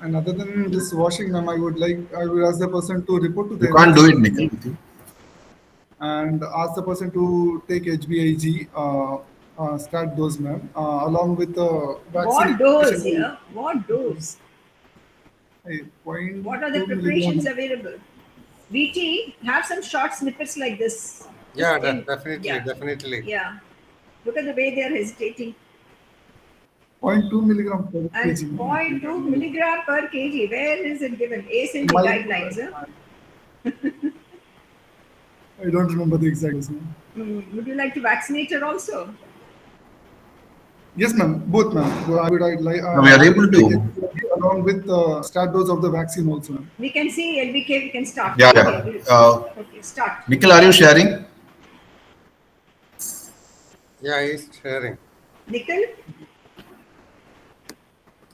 And other than this washing, ma'am, I would ask the person to report to You the can't do emergency it, Nikhil. With you. and ask the person to take HBIG, start dose, ma'am, along with the What vaccination. dose, yeah? What dose? Point What are the 2 preparations milligram. available? VT, have some short snippets like this. Yeah, Yeah, definitely. yeah. Look at the way they are hesitating. Point 2 milligram per And kg, zero ma'am. point 0.2 milligram per kg. Where is it given? ACMP My, guidelines. Huh? I don't remember the exact dose, ma'am. Would you like to vaccinate her also? Yes, ma'am. Both, ma'am. So I'd like No, we are ask her able to take to. HBIG along with the start dose of the vaccine also, ma'am. We can see LBK, we can start. Yeah, Okay, yeah. okay, start. Nikhil, are you sharing? Yeah, he's sharing. Nikhil,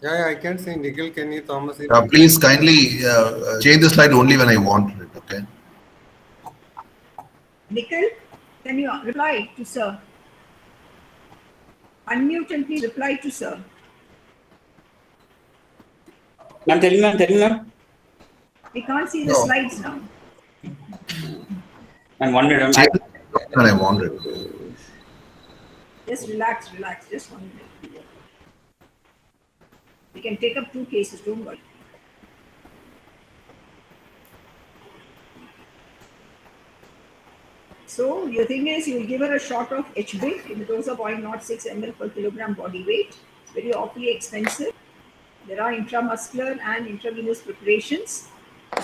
Yeah, I can see Nikhil, Kenny, Thomas. Please kindly change the slide only when I want it. Okay. Nikhil, can you reply to sir? Unmute and please reply to sir. Ma'am, tell me, ma'am. We can't see the No. slides now. Ma'am, 1 minute, ma'am. Change it when I want it. Just relax, just 1 minute. We can take up 2 cases, don't worry. So your thing is you will give her a shot of HBIC in the dose of 0.06 ml per kilogram body weight. It's very awfully expensive. There are intramuscular and intravenous preparations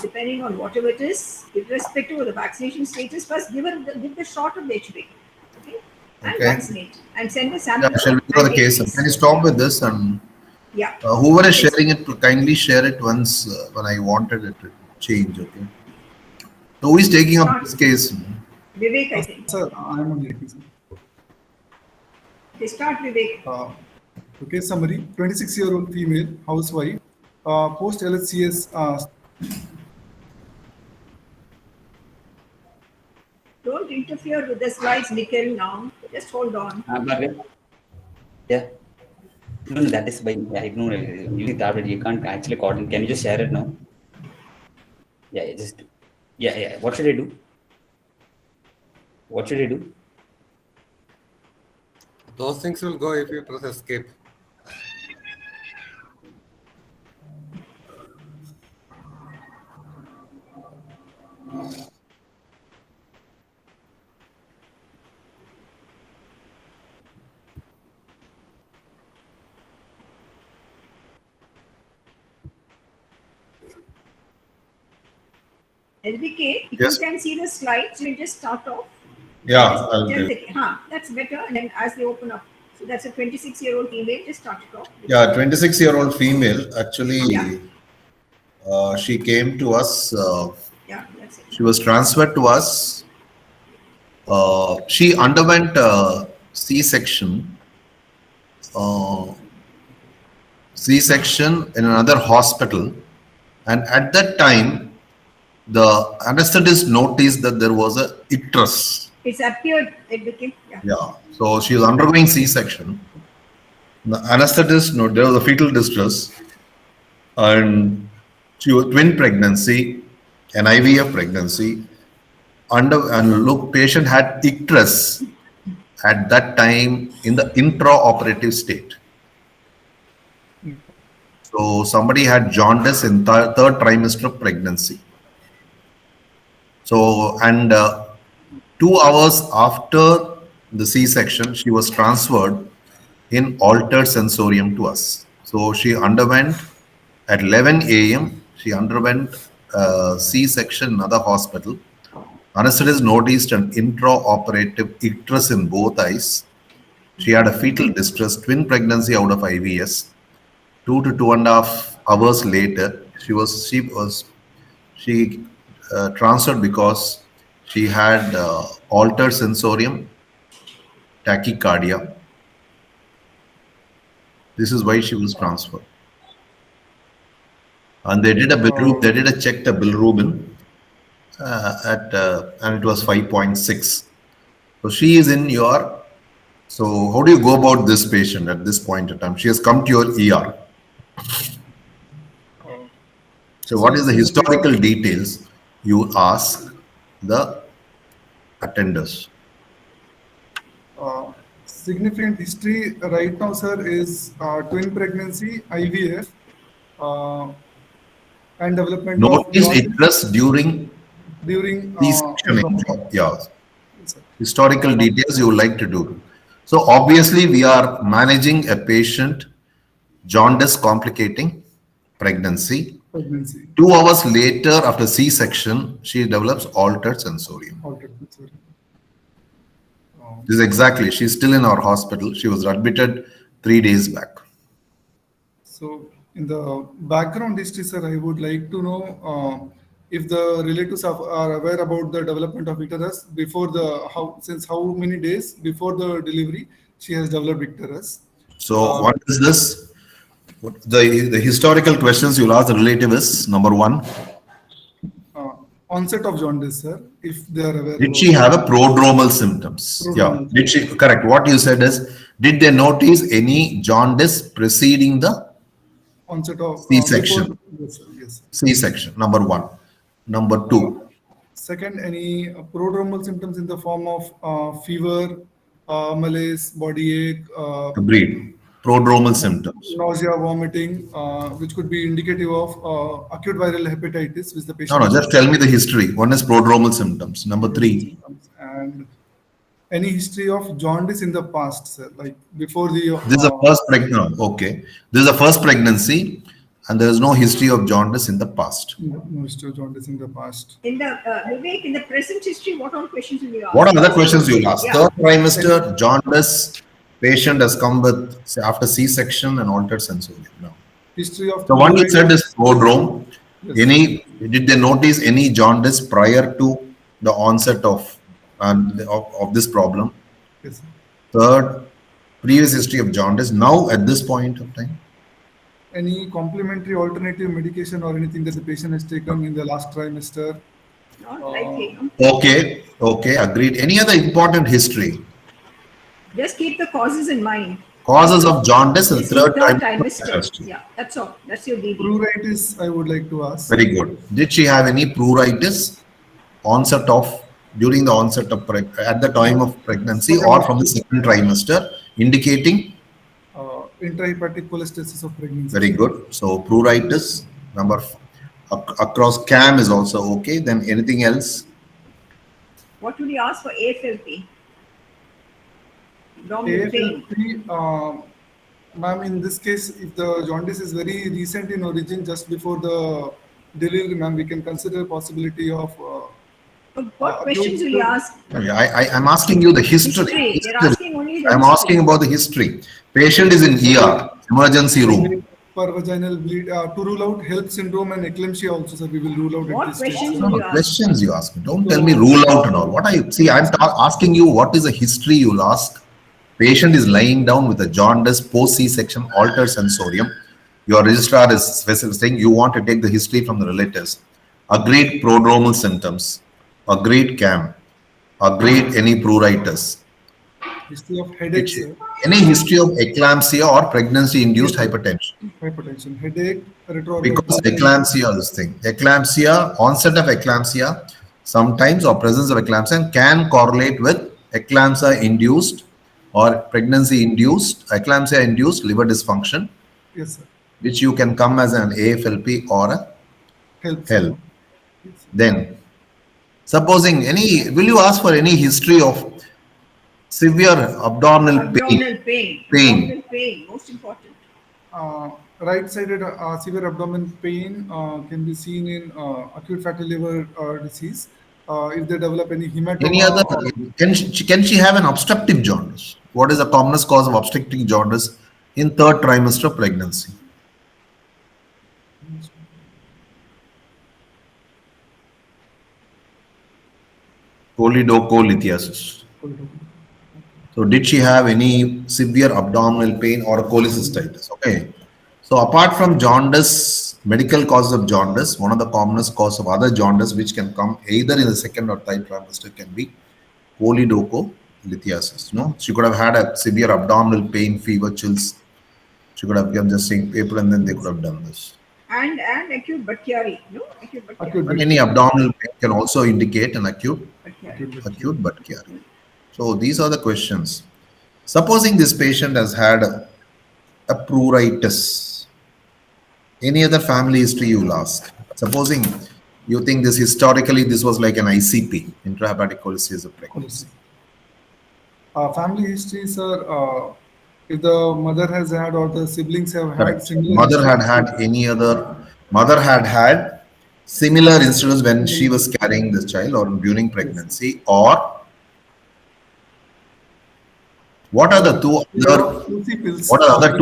depending on whatever it is, irrespective of the vaccination status. First, give the shot of the HBIC, okay, and Okay. vaccinate and send the sample. Yeah, shall we go to the case? Can you stop with this? And Yeah. whoever is sharing it, kindly share it once when I wanted it to change. Okay. So who is taking up this case? Vivek, I think. Sir, I'm on the sir. Okay, start Vivek. Okay, summary. 26-year-old female, housewife, post LHCS. Don't interfere with the slides, Nikhil, now. Just hold on. Yeah. No, that is by ignore using tablet. You can't actually coordinate. Can you just share it now? Yeah, just. Yeah. What should I do? What should I do? Those things will go if you press escape. LBK, if Yes. you can see the slides, we'll just start off. Yeah, I'll do. That's better. And then as they open up. So that's a 26-year-old female. Just start it off. Yeah, 26-year-old female. Actually, Yeah. She came to us. Yeah, that's it. She was transferred to us. She underwent C-section. C-section in another hospital, and at that time, the anesthetist noticed that there was a icterus. It's appeared, LBK. Yeah. Yeah, so she was undergoing C-section. The anesthetist noted there was a fetal distress, and she was twin pregnancy, an IVF pregnancy. And look, patient had icterus at that time in the intraoperative state. So somebody had jaundice in third trimester of pregnancy. So, and 2 hours after the C-section, she was transferred in altered sensorium to us. So she underwent at 11 a.m. She underwent C-section in another hospital. Anesthetist noticed an intraoperative icterus in both eyes. She had a fetal distress, twin pregnancy out of IVS. 2 to 2.5 hours later, she transferred because she had altered sensorium, tachycardia. This is why she was transferred. And they did a check the bilirubin and it was 5.6. So she is in your. So how do you go about this patient at this point in time? She has come to your ER. So what is the historical details you ask the attenders? Significant history right now, sir, is twin pregnancy, IVF, uh, and development of Notice interest during during C-section. Yeah, yes, sir. historical details you would like to do. So obviously we are managing a patient jaundice complicating pregnancy. Pregnancy. 2 hours later after C-section, she develops altered sensorium. Altered sensorium. This is exactly, she's still in our hospital. She was admitted 3 days back. So, in the background history, sir, I would like to know if the relatives are aware about the development of icterus before since how many days before the delivery she has developed icterus. So what is this? The historical questions you'll ask the relative is number one. Onset of jaundice, sir, if they are aware. Did she have a prodromal symptoms? Yeah. Did she, correct. What you said is, did they notice any jaundice preceding the Onset of C-section? Yes, sir, yes. C-section, number one. Number two. Second, any prodromal symptoms in the form of fever, malaise, body ache, Agreed. Prodromal symptoms. nausea, vomiting, which could be indicative of acute viral hepatitis, which the No, patient no, just tell me the history. One is prodromal symptoms. Number three. and any history of jaundice in the past, sir, like before the. This is the first pregnancy. Okay. This is the first pregnancy and there is no history of jaundice in the past. No history of jaundice in the past. In the Vivek, in the present history, what all questions will you ask? What are the questions you will ask? Yeah. Third trimester, jaundice, patient has come with, say, after C-section and altered sensorium. No. History of. The one you said is prodrome. Yes. Did they notice any jaundice prior to the onset of this problem? Yes, sir. Third, previous history of jaundice. Now at this point of time, Any complementary alternative medication or anything that the patient has taken in the last trimester? Not likely. No? okay, agreed. Any other important history? Just keep the causes in mind. Causes of jaundice and This is third third trimester. trimester. Yeah, that's all. That's your DD. Pruritus, I would like to ask. Very good. Did she have any pruritus during the onset of at the time of pregnancy or from the second trimester, indicating? Intrahepatic cholestasis of pregnancy. Very good. So pruritus across CAM is also okay. Then anything else? What would you ask for AFLP? Abdominal pain. AFLP, ma'am, in this case, if the jaundice is very recent in origin, just before the delivery, ma'am, we can consider possibility of. What questions will you ask? I'm asking you the history. They're asking only the I'm history. asking about the history. Patient is in ER, emergency room. Per vaginal bleed, to rule out HELLP syndrome and eclampsia also, sir, we will rule out What at this stage. questions No, will no, you ask? questions you ask me. Don't tell me rule out and all. What are you? See, I'm asking you what is the history you'll ask. Patient is lying down with a jaundice, post C-section, altered sensorium. Your registrar is saying you want to take the history from the relatives. Agreed prodromal symptoms. Agreed CAM. Agreed any pruritus. History of headache, sir. Any history of eclampsia or pregnancy-induced hypertension. Hypertension, headache, retroorbital. Because eclampsia, this thing. Eclampsia, onset of eclampsia, sometimes or presence of eclampsia can correlate with eclampsia-induced or pregnancy-induced, eclampsia-induced liver dysfunction, Yes, sir. which you can come as an AFLP or a HELLP. HELP. Then, supposing will you ask for any history of severe abdominal pain? Abdominal pain. Pain. Abdominal pain, most important. Right-sided severe abdominal pain can be seen in acute fatty liver disease. If they develop any hematoma. Any other? Can she have an obstructive jaundice? What is the commonest cause of obstructive jaundice in third trimester of pregnancy? Choledocholithiasis. So did she have any severe abdominal pain or cholecystitis? Okay. So apart from jaundice, medical causes of jaundice, one of the commonest causes of other jaundice which can come either in the second or third trimester can be choledocholithiasis. No, she could have had a severe abdominal pain, fever, chills. She could have given just saying paper and then they could have done this. And acute Bhatyari, no? Acute Bhatyari. Acute And any abdominal pain can also indicate an acute Bhatyari. Bhatyari. So these are the questions. Supposing this patient has had a pruritus, any other family history you will ask. Supposing you think this historically this was like an ICP, intrahepatic cholestasis pregnancy. Family history, sir. If the mother has had or the siblings have had Correct. similar Mother had history- had any other, mother had similar incidents when she was carrying this child or during pregnancy, or what are the two other, UC pills. what are the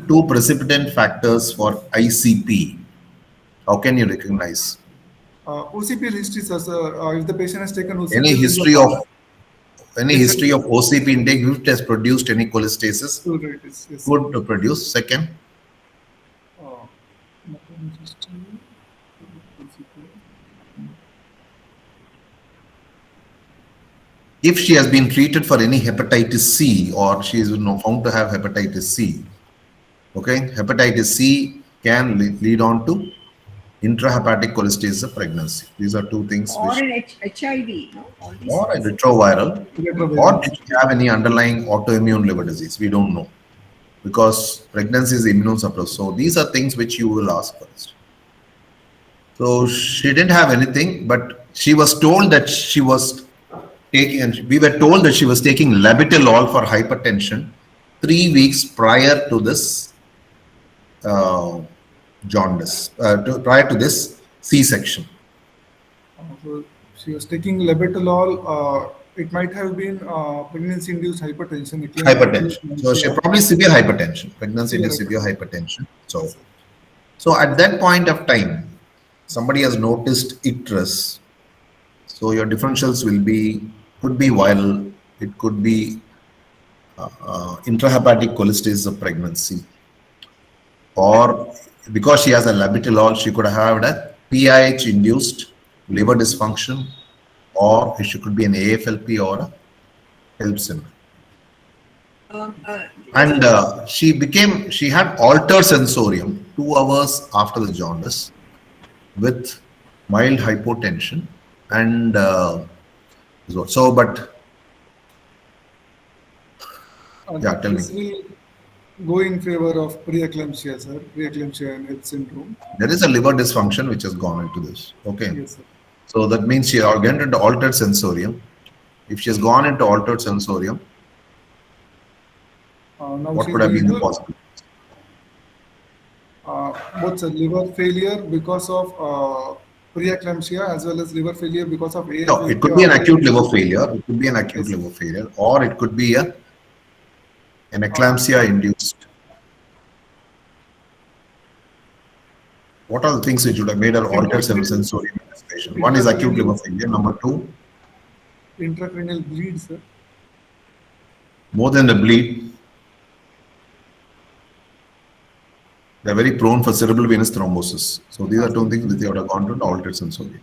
two precipitant factors for ICP? How can you recognize? OCP history, sir. If the patient has taken OCP, Any history of OCP intake which has produced any cholestasis pruritus, yes. could produce. Second, Maternal history, OCP. if she has been treated for any hepatitis C or she is found to have hepatitis C, okay, hepatitis C can lead on to intrahepatic cholestasis of pregnancy. These are two things Or which, an HIV, no? All these or a things. retroviral, Retroviral. or did she have any underlying autoimmune liver disease? We don't know because pregnancy is immunosuppressed. So these are things which you will ask first. So she didn't have anything, but she was told that she was taking, and we were told that she was taking labetalol for hypertension 3 weeks prior to this jaundice, prior to this C-section. So she was taking labetalol. It might have been pregnancy-induced hypertension. Hypertension. So she probably severe hypertension, pregnancy-induced severe hypertension. So at that point of time, somebody has noticed icterus. So your differentials could be viral. It could be intrahepatic cholestasis of pregnancy, or because she has a labetalol, she could have had a PIH-induced liver dysfunction, or she could be an AFLP or a HELP syndrome. And she had altered sensorium 2 hours after the jaundice with mild hypotension and but yeah, tell me. This will go in favor of preeclampsia, sir. Preeclampsia and HELP syndrome. There is a liver dysfunction which has gone into this. Okay. Yes, sir. So that means she has gone into altered sensorium. If she has gone into altered sensorium, Now what she's would have been the eligible, possibility? both sir, liver failure because of preeclampsia as well as liver failure because of AFLP. No, it could be an acute liver failure. It could be an acute liver failure, or it could be an eclampsia induced. What are the things which would have made her altered sensorium in this patient? One is acute liver failure. Number 2, Intracranial bleed, sir. more than the bleed, they're very prone for cerebral venous thrombosis. So these are 2 things that they would have gone to an altered sensorium.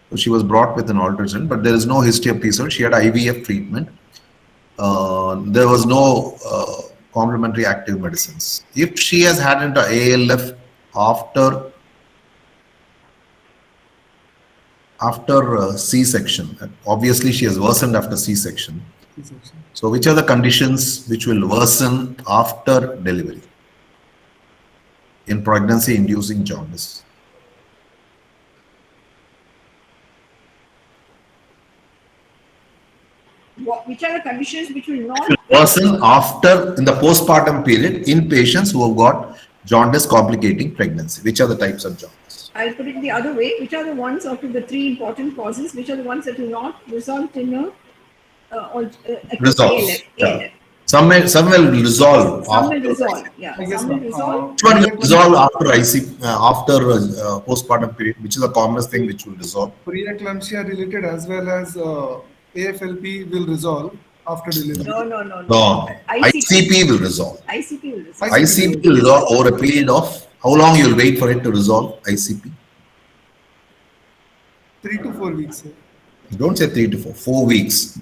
So she was brought with an altered sensorium, but there is no history of PCOS. She had IVF treatment. There was no complementary active medicines. If she has had into ALF after C-section, obviously she has worsened after C-section. So which are the conditions which will worsen after delivery in pregnancy inducing jaundice? Which are the conditions which will not Worsen after in the postpartum period in patients who have got jaundice complicating pregnancy. Which are the types of jaundice? I'll put it the other way. Which are the ones out of the 3 important causes? Which are the ones that will not result in a acute Resolves. ALF? Yeah. Some will resolve. Some will resolve. Yeah. I guess Some will not. resolve. Which one will resolve after after postpartum period? Which is the commonest thing which will resolve? Preeclampsia related as well as AFLP will resolve after delivery. No. No. ICP will resolve. ICP will resolve. ICP will resolve over a period of how long you will wait for it to resolve ICP? 3 to 4 weeks, sir. Don't say 3 to 4, 4 weeks.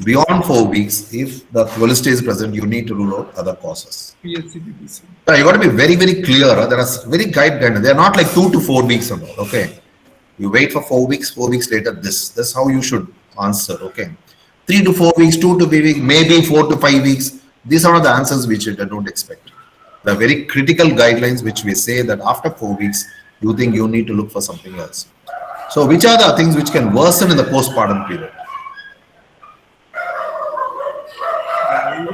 Beyond 4 weeks, if the cholesterol is present, you need to rule out other causes. PHC, PPC. Now, you got to be very, very clear. There are very guidelines. They are not like 2 to 4 weeks ago. Okay. You wait for 4 weeks later, that's how you should answer. Okay. 3 to 4 weeks, 2 to 3 weeks, maybe 4 to 5 weeks. These are the answers which I don't expect. The very critical guidelines which we say that after 4 weeks, you think you need to look for something else. So, which are the things which can worsen in the postpartum period?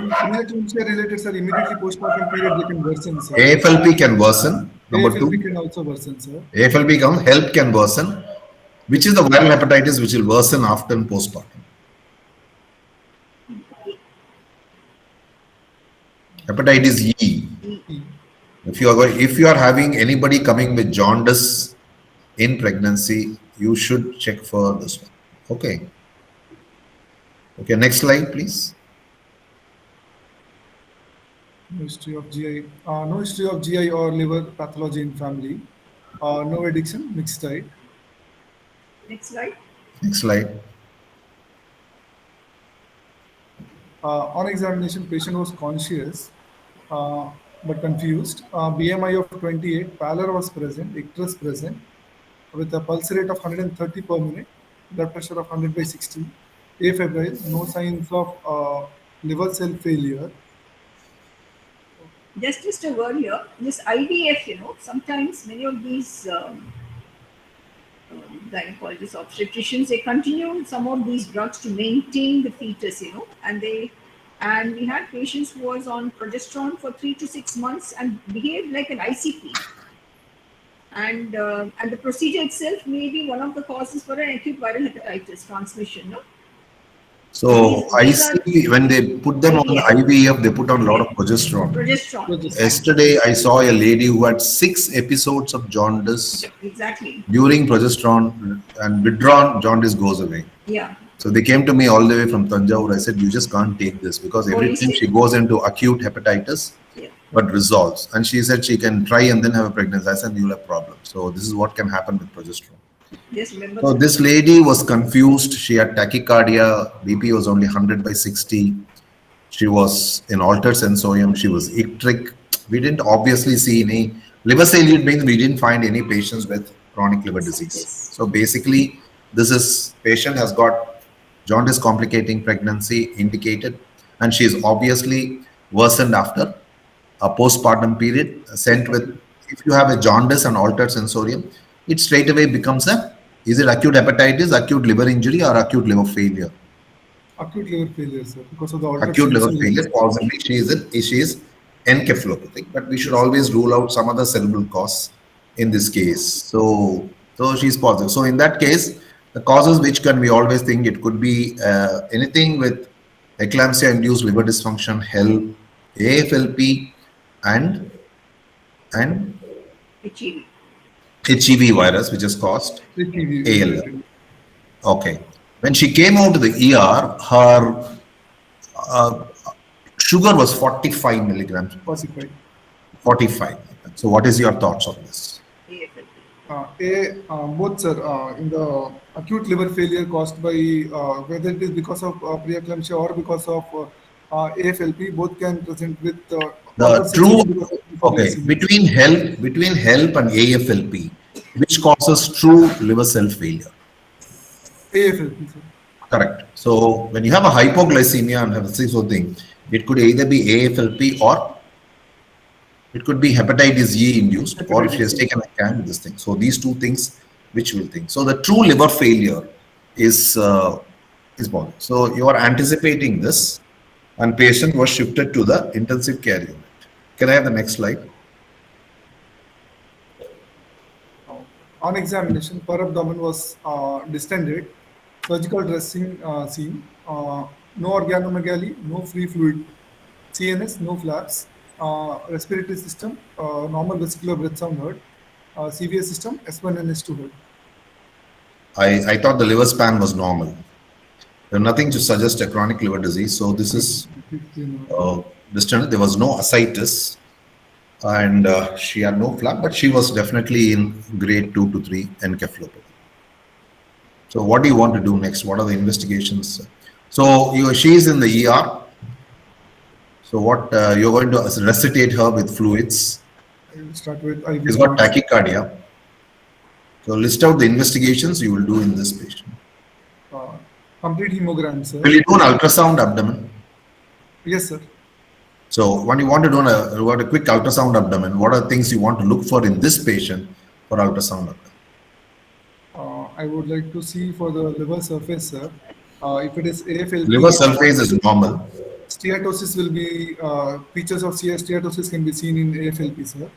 Preeclampsia related, sir, immediately postpartum period, they can worsen, sir. AFLP can worsen. Number AFLP 2. can also worsen, sir. AFLP comes, HELP can worsen. Which is the viral hepatitis which will worsen after postpartum? Hepatitis E. If you are having anybody coming with jaundice in pregnancy, you should check for this one. Okay. Okay, next slide, please. No history of GI. No history of GI or liver pathology in family. No addiction, mixed diet. Next slide. Next slide. On examination, patient was conscious but confused. BMI of 28, pallor was present, icterus present, with a pulse rate of 130 per minute, blood pressure of 100/60, afebrile, no signs of liver cell failure. Just a word here. This IVF, sometimes many of these gynecologists, obstetricians, they continue some of these drugs to maintain the fetus, and we had patients who was on progesterone for 3 to 6 months and behaved like an ICP. And the procedure itself may be one of the causes for an acute viral hepatitis transmission, no? So I see when they put them on the IVF, they put on a lot of progesterone. Progesterone. Yesterday, I saw a lady who had 6 episodes of jaundice Exactly. during progesterone, and withdrawn jaundice goes away. Yeah. So they came to me all the way from Tanjore. I said, you just can't take this because every time she goes into acute hepatitis, Yeah. but resolves. And she said she can try and then have a pregnancy. I said, you'll have problems. So this is what can happen with progesterone. Just remember. So this lady was confused. She had tachycardia. BP was only 100/60. She was in altered sensorium. She was icteric. We didn't obviously see any liver salient means we didn't find any patients with chronic liver disease. Yes. So basically, this is patient has got jaundice complicating pregnancy indicated, and she is obviously worsened after a postpartum period. Sent with, if you have a jaundice and altered sensorium, it straight away becomes is it acute hepatitis, acute liver injury, or acute liver failure? Acute liver failure, sir, because of the altered Acute liver sensory- failure, possibly she is encephalopathic, but we should always rule out some other cerebral cause in this case. So she's positive. So in that case, the causes which can we always think it could be anything with eclampsia-induced liver dysfunction, HELP, AFLP, and HEV. HEV virus, which has caused HEV. ALL. Okay. When she came out of the ER, her sugar was 45 milligrams. Classified. 45. So what is your thoughts on this? AFLP. Both, sir, in the acute liver failure caused by whether it is because of preeclampsia or because of AFLP, both can present with The true, okay, between HELP and AFLP, which causes true liver cell failure? AFLP, sir. Correct. So when you have a hypoglycemia and have this sort of thing, it could either be AFLP or it could be hepatitis E induced, or if she has taken a can with this thing. So these two things, which will think. So the true liver failure is born. So you are anticipating this, and patient was shifted to the intensive care unit. Can I have the next slide? On examination, per abdomen was distended, surgical dressing seen, no organomegaly, no free fluid, CNS, no flaps, respiratory system, normal vesicular breath sound heard, CVS system, S1 and S2 heard. I thought the liver span was normal. There's nothing to suggest a chronic liver disease. So this is distended. There was no ascites, and she had no flap, but she was definitely in grade 2 to 3 encephalopathy. So what do you want to do next? What are the investigations? So she is in the ER. So what you're going to resuscitate her with fluids. I will start with IV She's got fluids. tachycardia. So list out the investigations you will do in this patient. Complete hemogram, sir. Will you do an ultrasound abdomen? Yes, sir. So when you want to do a quick ultrasound abdomen, what are things you want to look for in this patient for ultrasound abdomen? I would like to see for the liver surface, sir. If it is AFLP, Liver surface is normal. steatosis will be features of steatosis can be seen in AFLP, sir.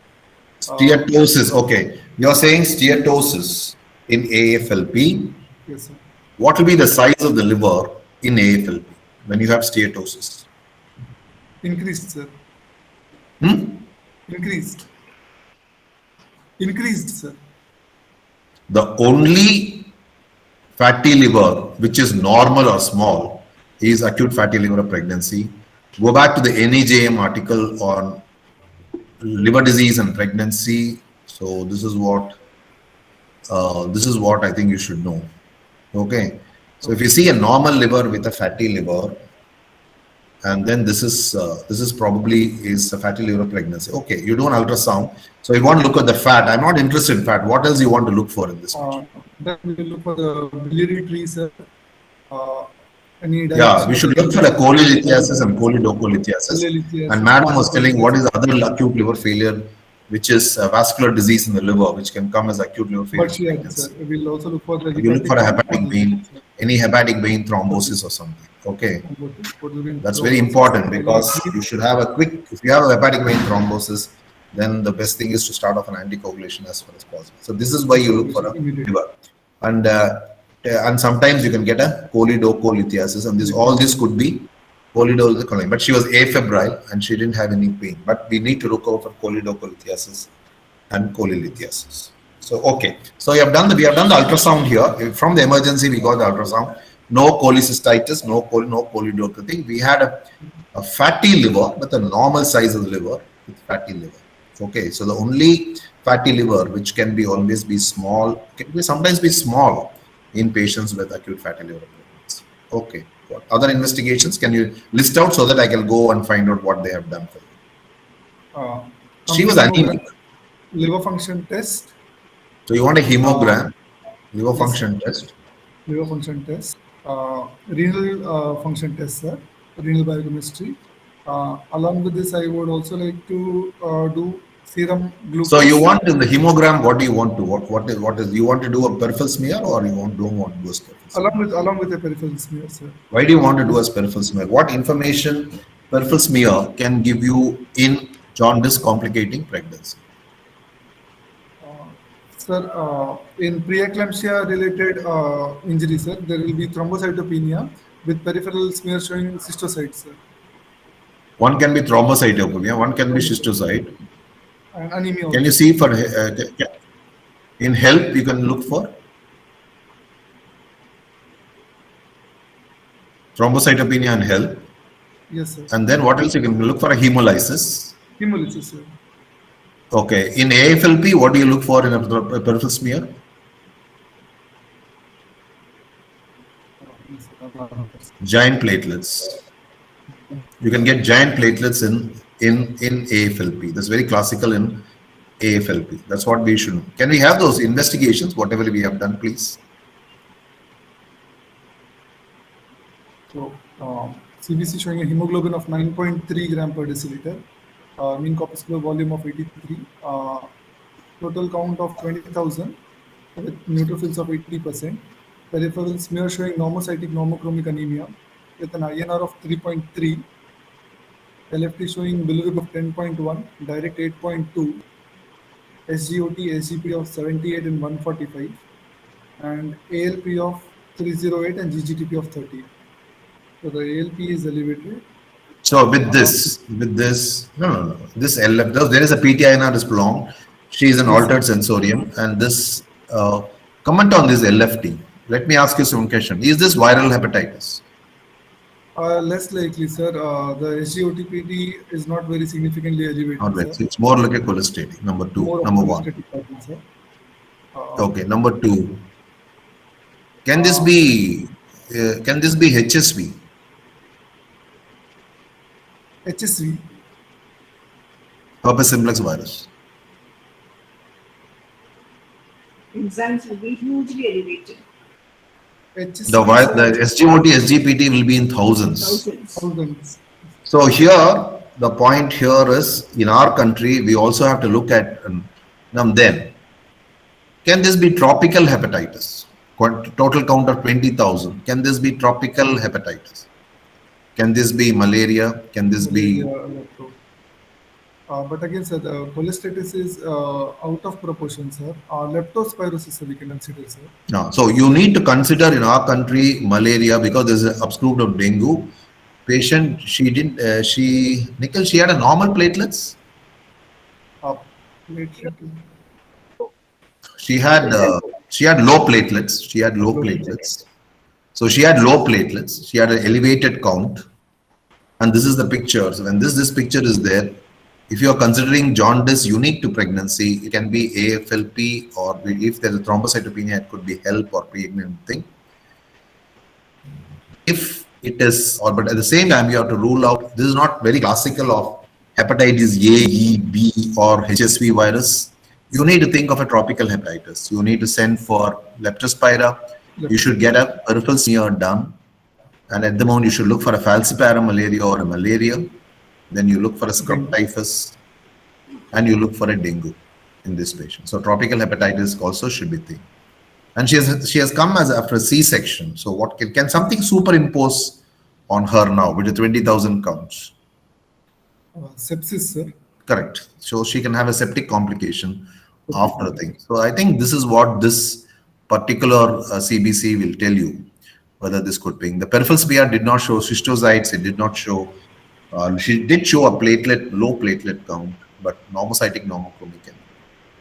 Steatosis, okay. You're saying steatosis in AFLP. Yes, sir. What will be the size of the liver in AFLP when you have steatosis? Increased, sir. Hmm? Increased. Increased, sir. The only fatty liver which is normal or small is acute fatty liver pregnancy. Go back to the NEJM article on liver disease and pregnancy. So this is what I think you should know. Okay. So if you see a normal liver with a fatty liver, and then this is probably is a fatty liver pregnancy. Okay, you do an ultrasound. So you want to look at the fat. I'm not interested in fat. What else you want to look for in this patient? Then we will look for the biliary tree, sir. Any Yeah, we should look for a cholelithiasis and choledocholithiasis. Cholelithiasis. And madam was telling what is the other acute liver failure, which is a vascular disease in the liver, which can come as acute liver failure. But yeah, sir, we'll also look for the You look for a hepatic vein, any hepatic vein thrombosis or something. Okay. That's very important because you should have a quick, if you have a hepatic vein thrombosis, then the best thing is to start off an anticoagulation as far as possible. So this is why you look for a liver. And sometimes you can get a choledocholithiasis, and all this could be choledocholithiasis. But she was afebrile and she didn't have any pain. But we need to look out for choledocholithiasis and cholelithiasis. So okay, so we have done the ultrasound here. From the emergency, we got the ultrasound. No cholecystitis, no choledocholithiasis. We had a fatty liver, but the normal size of the liver with fatty liver. Okay, so the only fatty liver which can be always be small, sometimes be small in patients with acute fatty liver pregnancy. Okay, what other investigations can you list out so that I can go and find out what they have done for you? She was anemic. Liver function test. So you want a hemogram, liver function test. Liver function test. Renal function test, sir. Renal biochemistry. Along with this, I would also like to do serum glucose. So you want in the hemogram, what do you want to? What is you want to do a peripheral smear or you don't want to do a peripheral smear? Along with a peripheral smear, sir. Why do you want to do a peripheral smear? What information peripheral smear can give you in jaundice complicating pregnancy? Sir, in preeclampsia related injury, sir, there will be thrombocytopenia with peripheral smear showing cystocytes, sir. One can be thrombocytopenia, one can be schistocyte. And anemia. Can you see for in HELP you can look for thrombocytopenia and HELP. Yes, sir. And then what else you can look for? A hemolysis. Hemolysis, sir. Okay. In AFLP, what do you look for in a peripheral smear? Giant platelets. You can get giant platelets in AFLP. That's very classical in AFLP. That's what we should know. Can we have those investigations, whatever we have done, please? So, CBC showing a hemoglobin of 9.3 gram per deciliter, mean corpuscular volume of 83, total count of 20,000 with neutrophils of 80%, peripheral smear showing normocytic normochromic anemia with an INR of 3.3, LFT showing bilirubin of 10.1, direct 8.2, SGOT, SGP of 78 and 145, and ALP of 308 and GGTP of 30. So the ALP is elevated. So with this, no. This LF, there is a PTINR is prolonged. She is an altered sensorium, and this comment on this LFT. Let me ask you some question. Is this viral hepatitis? Less likely, sir. The SGOT-PT is not very significantly elevated. Not very. Sir. It's more like a cholestatic. Number two. More Number one. pattern, sir. Okay. Number two. Can this be HSV? HSV. Herpes simplex virus. Enzymes will be hugely elevated. HSV, The SGOT, SGPT will be in thousands. Thousands. So here, the point here is, in our country, we also have to look at then, can this be tropical hepatitis? Total count of 20,000. Can this be tropical hepatitis? Can this be malaria? Can this be... But again, sir, the cholestasis is out of proportion, sir. Leptospirosis, sir, we can consider, sir. No. So you need to consider in our country malaria because there's an upscoop of dengue. Patient, Nikhil, she had a normal platelets. She had low platelets. She had low platelets. So she had low platelets. She had an elevated count. And this is the picture. So when this picture is there, if you are considering jaundice unique to pregnancy, it can be AFLP, or if there is thrombocytopenia, it could be HELP or pregnant thing. If it is, but at the same time, you have to rule out, this is not very classical of hepatitis A, E, B, or HSV virus. You need to think of a tropical hepatitis. You need to send for leptospira. You should get a peripheral smear done. And at the moment, you should look for a falciparum malaria or a malaria. Then you look for a scrub typhus, and you look for a dengue in this patient. So tropical hepatitis also should be thing. And she has come after a C-section. So what can something superimpose on her now with the 20,000 counts? Sepsis, sir. Correct. So she can have a septic complication after a thing. So I think this is what this particular CBC will tell you whether this could be. The peripheral smear did not show schistocytes. It did not show. She did show a low platelet count, but normocytic normochromic.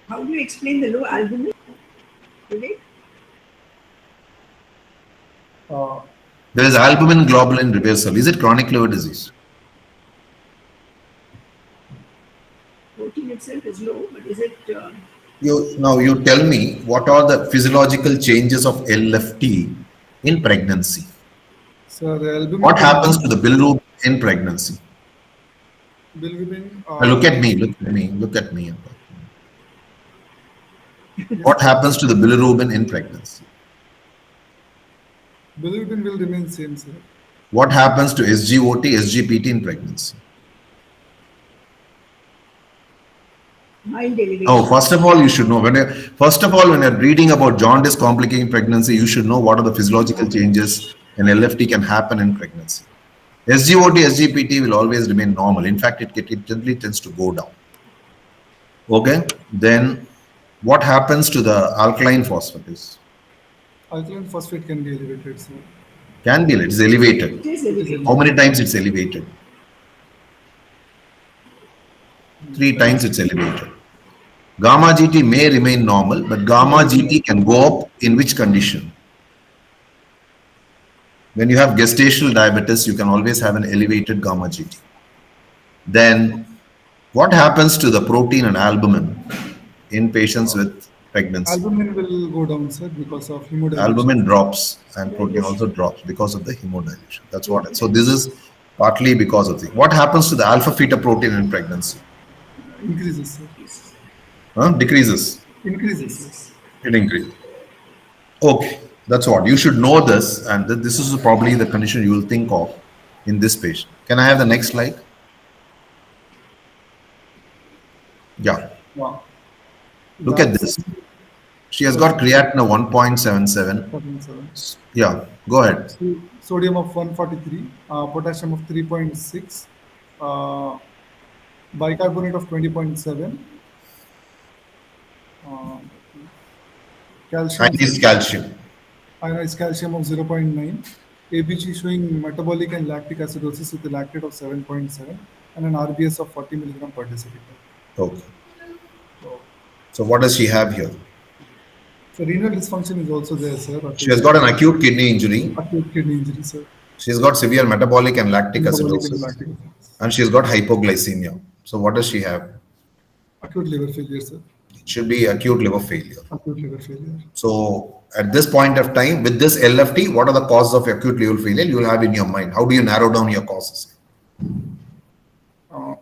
How do you explain the low albumin? There is albumin globulin reversal. Is it chronic liver disease? Protein itself is low, but is it? Now you tell me, what are the physiological changes of LFT in pregnancy? So the albumin. What happens to the bilirubin in pregnancy? Bilirubin. Look at me. What happens to the bilirubin in pregnancy? Bilirubin will remain same, sir. What happens to SGOT, SGPT in pregnancy? Mild elevation. Oh, first of all, you should know when you're reading about jaundice complicating pregnancy, you should know what are the physiological changes and LFT can happen in pregnancy. SGOT, SGPT will always remain normal. In fact, it generally tends to go down. Okay, then what happens to the alkaline phosphatase? Alkaline phosphate can be elevated, sir. Can be, it's elevated. It is elevated. How many times it's elevated? 3 times it's elevated. Gamma GT may remain normal, but gamma GT can go up in which condition? When you have gestational diabetes, you can always have an elevated gamma GT. Then what happens to the protein and albumin in patients with pregnancy? Albumin will go down, sir, because of hemodilution. Albumin drops and protein also drops because of the hemodilution. That's what. So this is partly because of the. What happens to the alpha fetoprotein in pregnancy? Increases, sir. Decreases. Increases. It increases. Okay, that's what. You should know this, and this is probably the condition you will think of in this patient. Can I have the next slide? Yeah. Wow. Look at this. She has got creatinine of 1.77. 1.7. Yeah, go ahead. Sodium of 143, potassium of 3.6, bicarbonate of 20.7, calcium. Ionized calcium. Ionized calcium of 0.9, ABG showing metabolic and lactic acidosis with a lactate of 7.7, and an RBS of 40 milligram per deciliter. Okay. So what does she have here? So renal dysfunction is also there, sir. She has got an acute kidney injury. Acute kidney injury, sir. She's got severe metabolic and lactic Metabolic and acidosis. lactic acidosis. And she's got hypoglycemia. So what does she have? Acute liver failure, sir. It should be acute liver failure. Acute liver failure. So at this point of time, with this LFT, what are the causes of acute liver failure you will have in your mind? How do you narrow down your causes? Uh,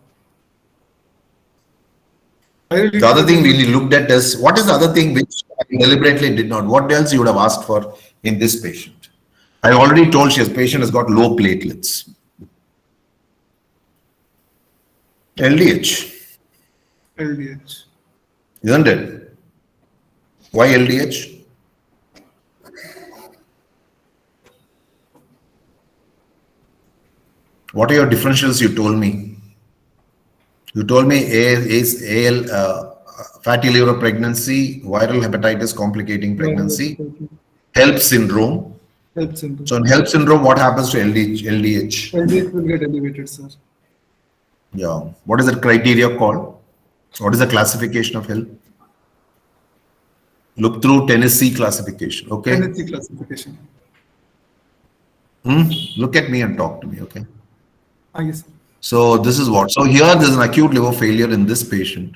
viral The other thing we literature- looked at is what is the other thing which I deliberately did not? What else you would have asked for in this patient? I already told you, this patient has got low platelets. LDH, LDH. isn't it? Why LDH? What are your differentials you told me? You told me AL, fatty liver pregnancy, viral hepatitis complicating pregnancy, HELP syndrome. Help syndrome. So in HELP syndrome, what happens to LDH? LDH will get elevated, sir. Yeah. What is the criteria called? What is the classification of HELP? Look through Tennessee classification. Okay. Tennessee classification. Look at me and talk to me. Okay. Yes, sir. So this is what. So here there's an acute liver failure in this patient.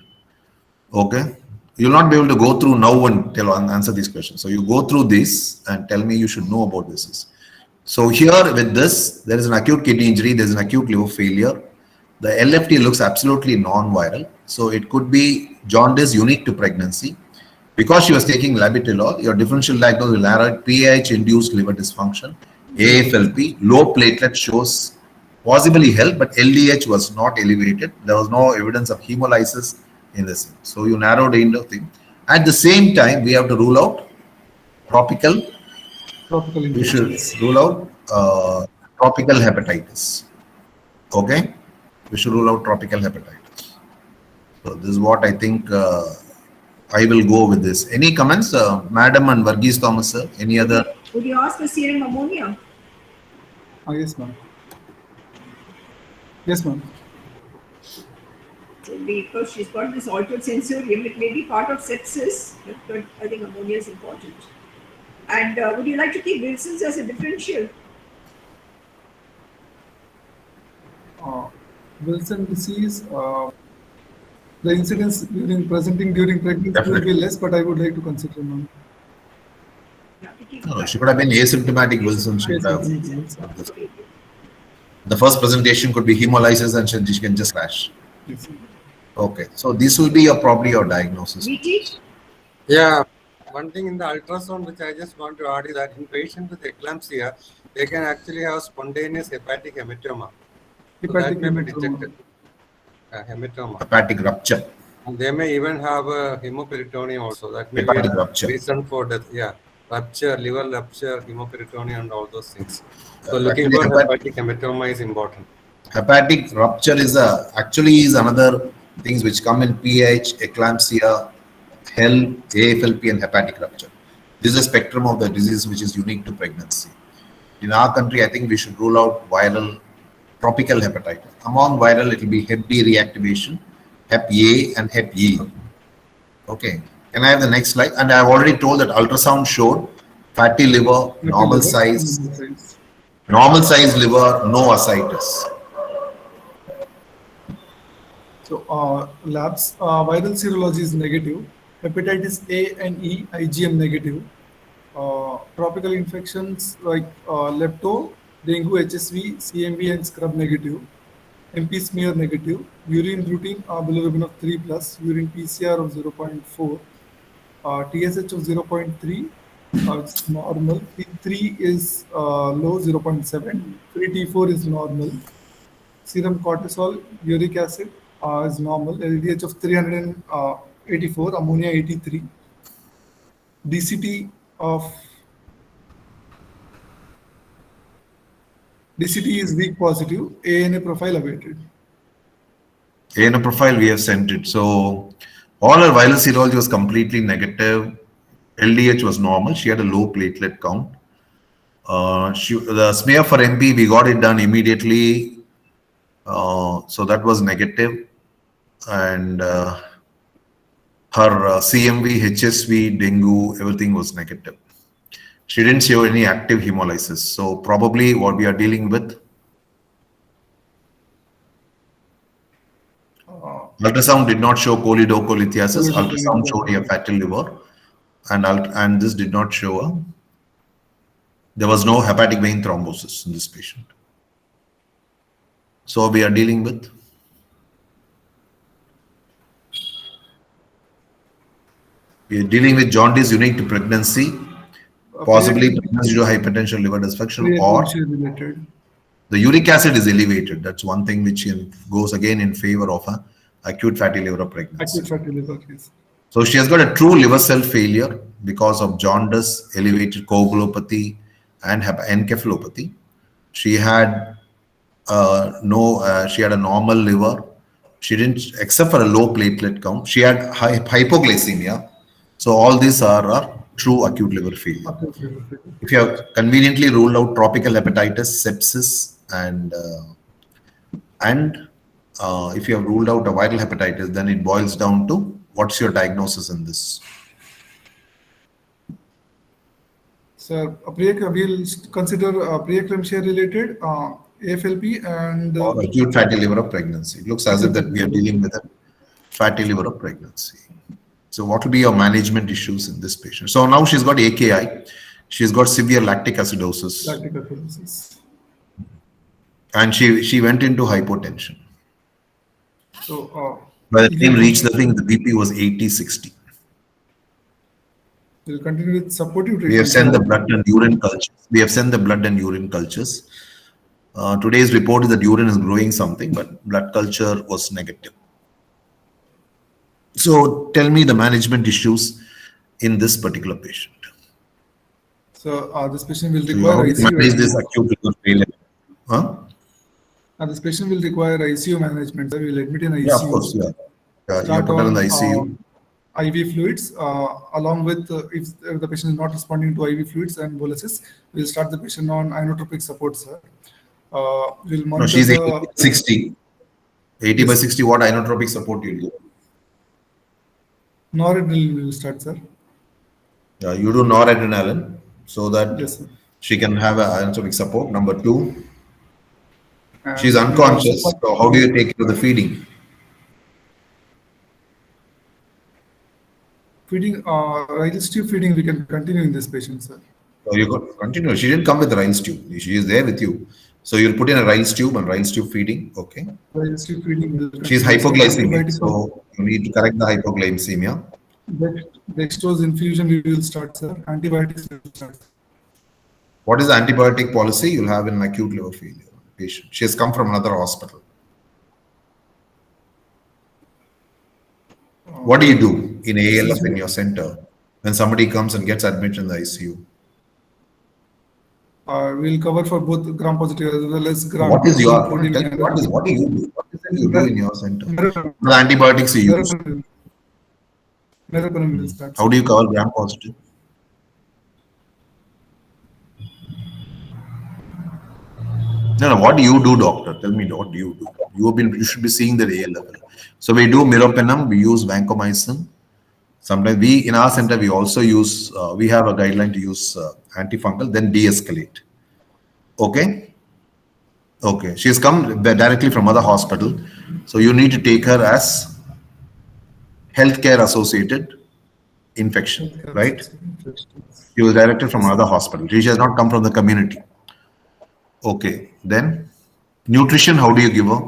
Okay. You'll not be able to go through now and answer these questions. So you go through this and tell me you should know about this. So here with this, there is an acute kidney injury. There's an acute liver failure. The LFT looks absolutely non-viral. So it could be jaundice unique to pregnancy. Because she was taking labetalol, your differential diagnosis will narrow PAH-induced liver dysfunction, AFLP, low platelet shows possibly HELP, but LDH was not elevated. There was no evidence of hemolysis in this. So you narrowed in the thing. At the same time, we have to rule out tropical. Tropical We should infections. rule out tropical hepatitis. Okay, we should rule out tropical hepatitis. So this is what I think. I will go with this. Any comments, Madam and Varghese Thomas, sir? Any other? Would you ask for serum ammonia? Yes, ma'am. Yes, ma'am. So because she's got this altered sensorium, it may be part of sepsis, but I think ammonia is important. And would you like to keep Wilson's as a differential? Wilson disease, the incidence presenting during pregnancy will be less, but I would like to consider, ma'am. You have to keep No, she could have been asymptomatic Wilson. She Yes, could have. yes, The first presentation could be hemolysis and she can just crash. yes. Okay, so this will be probably your diagnosis. VT? Yeah, one thing in the ultrasound which I just want to add is that in patients with eclampsia, they can actually have spontaneous hepatic hematoma. So Hepatic that may be hematoma. detected. Hematoma. Hepatic rupture. And they may even have a hemoperitoneum also. That may Hepatic be a rupture. reason for death. Yeah, rupture, liver rupture, hemoperitoneum, and all those things. So Actually, looking for hepatic hematoma is important. Hepatic rupture is another things which come in PH, eclampsia, HELP, AFLP, and hepatic rupture. This is a spectrum of the disease which is unique to pregnancy. In our country, I think we should rule out viral tropical hepatitis. Among viral, it will be Hep B reactivation, Hep A, and Hep E. Okay. Can I have the next slide? And I've already told that ultrasound showed fatty liver, normal size liver, no ascites. So labs, viral serology is negative. Hepatitis A and E, IgM negative. Tropical infections like lepto, dengue, HSV, CMV, and scrub negative. MP smear negative. Urine routine bilirubin of 3 plus. Urine PCR of 0.4. TSH of 0.3. It's normal. T3 is low, 0.7. Free T4 is normal. Serum cortisol, uric acid is normal. LDH of 384, ammonia 83. DCT is weak positive. ANA profile awaited. ANA profile, we have sent it. So all her viral serology was completely negative. LDH was normal. She had a low platelet count. The smear for MP, we got it done immediately. So that was negative. And her CMV, HSV, dengue, everything was negative. She didn't show any active hemolysis. So probably what we are dealing with. Ultrasound did not show choledocholithiasis. Ultrasound showed a fatty liver. And this did not show there was no hepatic vein thrombosis in this patient. So we are dealing with You're dealing with jaundice unique to pregnancy, possibly Preeclampsia pregnancy due to hypertension, liver dysfunction, or related. the uric acid is elevated. That's one thing which goes again in favor of a acute fatty liver pregnancy. Acute fatty liver, yes. So she has got a true liver cell failure because of jaundice, elevated coagulopathy, and encephalopathy. She had she had a normal liver. She didn't, except for a low platelet count. She had hypoglycemia. So all these are true acute liver failure. Acute liver failure. If you have conveniently ruled out tropical hepatitis, sepsis, and if you have ruled out a viral hepatitis, then it boils down to what's your diagnosis in this? So we'll consider preeclampsia related AFLP and Or acute fatty liver of pregnancy. It looks as if that we are dealing with a fatty liver of pregnancy. So what will be your management issues in this patient? So now she's got AKI, she's got severe lactic acidosis, lactic acidosis. and she went into hypotension. So By the time reached the thing, the BP was 80/60. we'll continue with supportive treatment. We have sent the blood and urine cultures. Today's report is that urine is growing something, but blood culture was negative. So tell me the management issues in this particular patient. So this patient will So require how to manage ICU. this acute liver failure? Huh? This patient will require ICU management. So we'll admit in ICU. Yeah, of course. Yeah. You Start put her in on the ICU. IV fluids along with if the patient is not responding to IV fluids and boluses, we'll start the patient on inotropic support, sir. We'll monitor No, she's the 80/60. 80/60. What inotropic support you give? noradrenaline. We'll start, sir. You do noradrenaline so that Yes, sir. she can have a inotropic support. Number 2, And she's we'll unconscious. also- So how do you take care of the feeding? Feeding, Ryle's tube feeding, we can continue in this patient, sir. So you could continue. She didn't come with a Ryle's tube. She is there with you. So you'll put in a Ryle's tube and Ryle's tube feeding. Okay. Ryle's tube feeding will continue. She's hypoglycemic. Antibiotic- So you need to correct the hypoglycemia. Dextrose infusion we will start, sir. Antibiotics we will start. What is the antibiotic policy you'll have in an acute liver failure patient? She has come from another hospital. What do you do in ALF in your center when somebody comes and gets admitted in the ICU? We'll cover for both gram positive as well as gram. What is your positive tell me what do you do? What is it you do in your center? Meropenem. The antibiotics you use. Meropenem will start. How do you cover gram positive? No, what do you do, doctor? Tell me what do you do? You should be seeing the AL level. So we do meropenem, we use vancomycin. Sometimes in our center, we also use, we have a guideline to use antifungal, then de-escalate. Okay? Okay. She's come directly from other hospital. So you need to take her as healthcare associated infection, right? She was directed from another hospital. She has not come from the community. Okay. Then nutrition, how do you give her?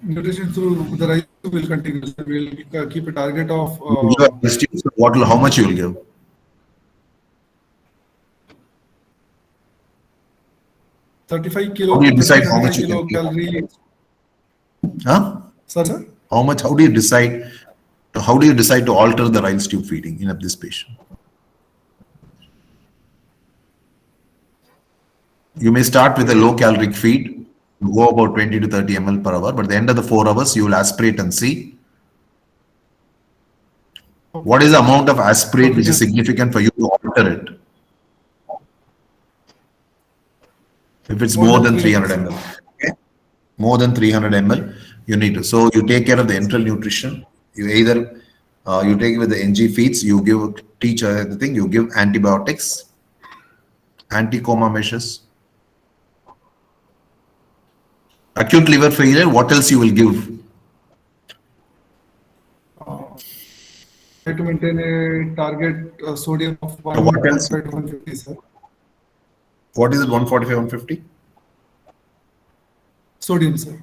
Nutrition through the rice will continue. So we'll keep a target of How much you will give? $35 kilo. How do you decide how much you kilo can give? calorie. Huh? Sir? How much? How do you decide? How do you decide to alter the Ryle's tube feeding in this patient? You may start with a low caloric feed, go about 20 to 30 ml per hour, but at the end of the 4 hours, you will aspirate and see what is the amount of aspirate which is significant for you to alter it. If it's more than 300 ml, okay? More than 300 ml, you need to. So you take care of the enteral nutrition. You either you take it with the NG feeds, you teach her the thing, you give antibiotics, anti-coma measures. Acute liver failure, what else you will give? Try to maintain a target sodium of What else? 145 to 150, sir. What is it, 145, 150? Sodium, sir.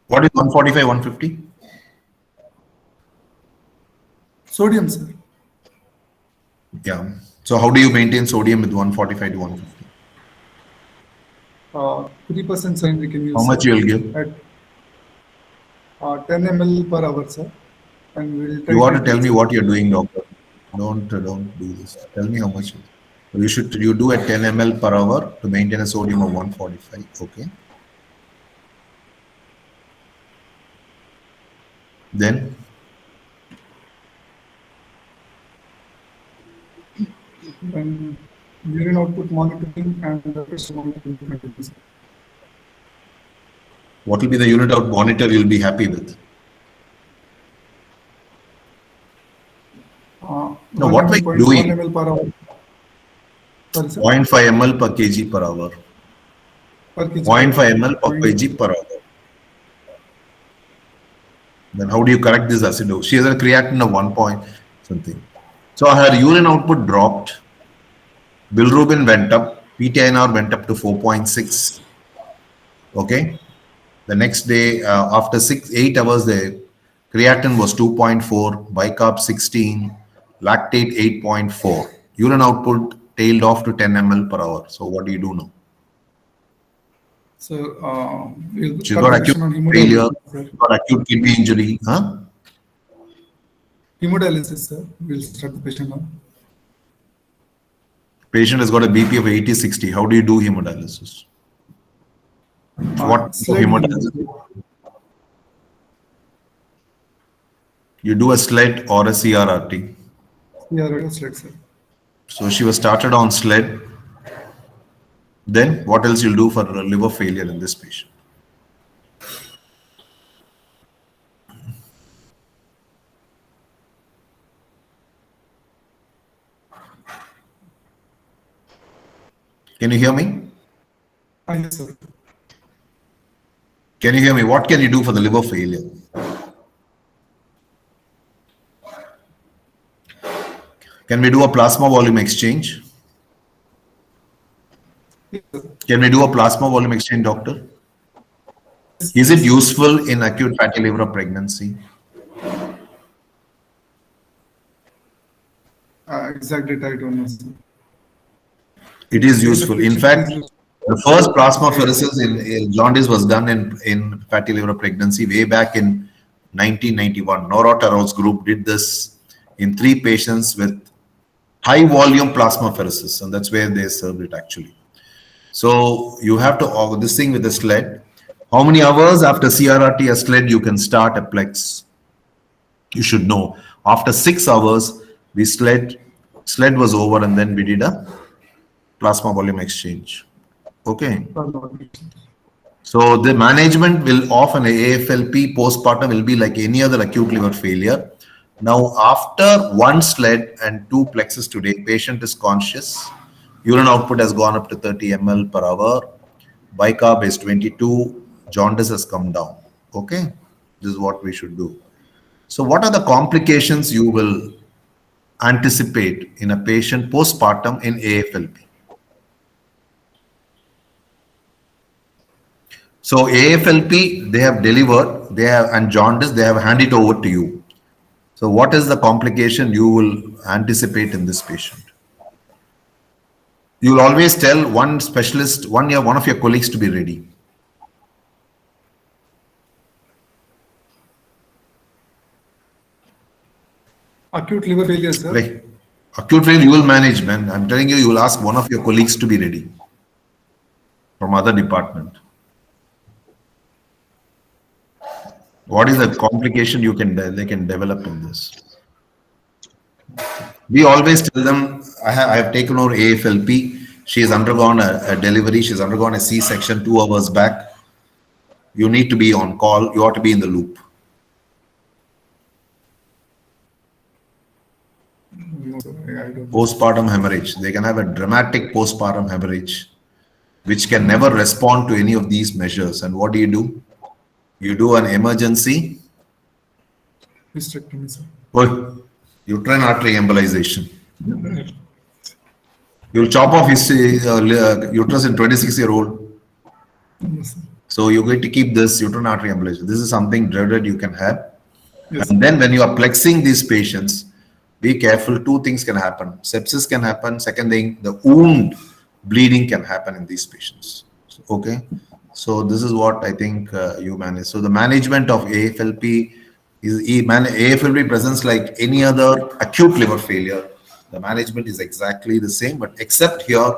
What is 145, 150? Sodium, sir. Yeah. So how do you maintain sodium with 145 to 150? 3% sign we can use. How much sir, you will give? At 10 ml per hour, sir. And we'll try You ought to tell it. me what you're doing, doctor. Don't do this. Tell me how much. You do at 10 ml per hour to maintain a sodium of 145. Okay. Then And urine output monitoring and the pressure monitoring. Sir. what will be the unit out monitor you'll be happy with? No, 1 what ml were you point- doing? 1 ml per hour. Sorry, sir. 0.5 ml per kg per hour. Per kg. 0.5 ml per kg per hour. Then how do you correct this acidosis? She has a creatinine of 1 point something. So her urine output dropped. Bilirubin went up. PTINR went up to 4.6. Okay. The next day, after 8 hours, the creatinine was 2.4, bicarb 16, lactate 8.4. Urine output tailed off to 10 ml per hour. So what do you do now? So we'll She's start got the acute question on failure, hemodialysis, sir. got acute kidney injury. Huh? Hemodialysis, sir. We'll start the patient now. Patient has got a BP of 80-60. How do you do hemodialysis? What Slide hemodialysis? You do a SLED or a CRRT. Yeah, slide, sir. So she was started on SLED. Then what else you'll do for liver failure in this patient? Can you hear me? Yes, sir. Can you hear me? What can you do for the liver failure? Can we do a plasma volume exchange? Yes, sir. Can we do a plasma volume exchange, doctor? Is it useful in acute fatty liver pregnancy? Exact data I don't know, sir. It is useful. In fact, the first plasmapheresis in jaundice was done in fatty liver pregnancy way back in 1991. Nora Taro's group did this in 3 patients with high volume plasmapheresis, and that's where they served it actually. So you have to order this thing with a SLED. How many hours after CRRT a SLED you can start a plex? You should know. After 6 hours, we SLED was over, and then we did a plasma volume exchange. Okay. So the management will of an AFLP postpartum will be like any other acute liver failure. Now, after 1 SLED and 2 plexus today, patient is conscious. Urine output has gone up to 30 ml per hour. Bicarb is 22. Jaundice has come down. Okay. This is what we should do. So what are the complications you will anticipate in a patient postpartum in AFLP? So AFLP, they have delivered, and jaundice, they have handed over to you. So what is the complication you will anticipate in this patient? You will always tell one specialist, one of your colleagues to be ready. Acute liver failure, sir. Right. Acute failure you will manage, man. I'm telling you, you will ask one of your colleagues to be ready from other department. What is the complication they can develop in this? We always tell them, I have taken over AFLP. She has undergone a delivery. She's undergone a C-section 2 hours back. You need to be on call. You ought to be in the loop. No, sir, I don't know. Postpartum hemorrhage. They can have a dramatic postpartum hemorrhage, which can never respond to any of these measures. And what do? You do an emergency Hysterectomy, sir. uterine artery embolization. You'll chop off his uterus in 26-year-old. Yes, sir. So you're going to keep this uterine artery embolization. This is something dreaded you can have. Yes, And then when you are plexing these patients, be careful. Two things can happen. Sepsis can happen. Second thing, the wound bleeding can happen in these patients. Okay. So this is what I think you manage. So the management of AFLP is AFLP presents like any other acute liver failure. The management is exactly the same, but except here,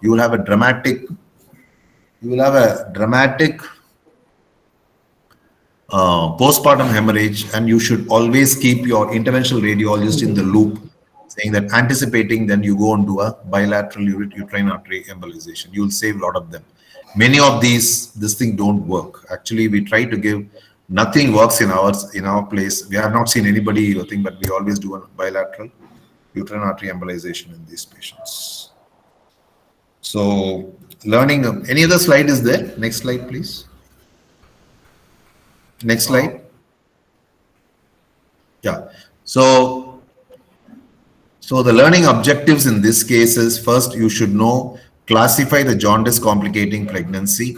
you will have a dramatic postpartum hemorrhage, and you should always keep your interventional radiologist in the loop, saying that anticipating, then you go and do a bilateral uterine artery embolization. You will save a lot of them. Many of this thing don't work. Actually, we try to give, nothing works in our place. We have not seen anybody thing, but we always do a bilateral uterine artery embolization in these patients. So learning, any other slide is there? Next slide, please. Next slide. Yeah. So the learning objectives in this case is, first, you should classify the jaundice complicating pregnancy.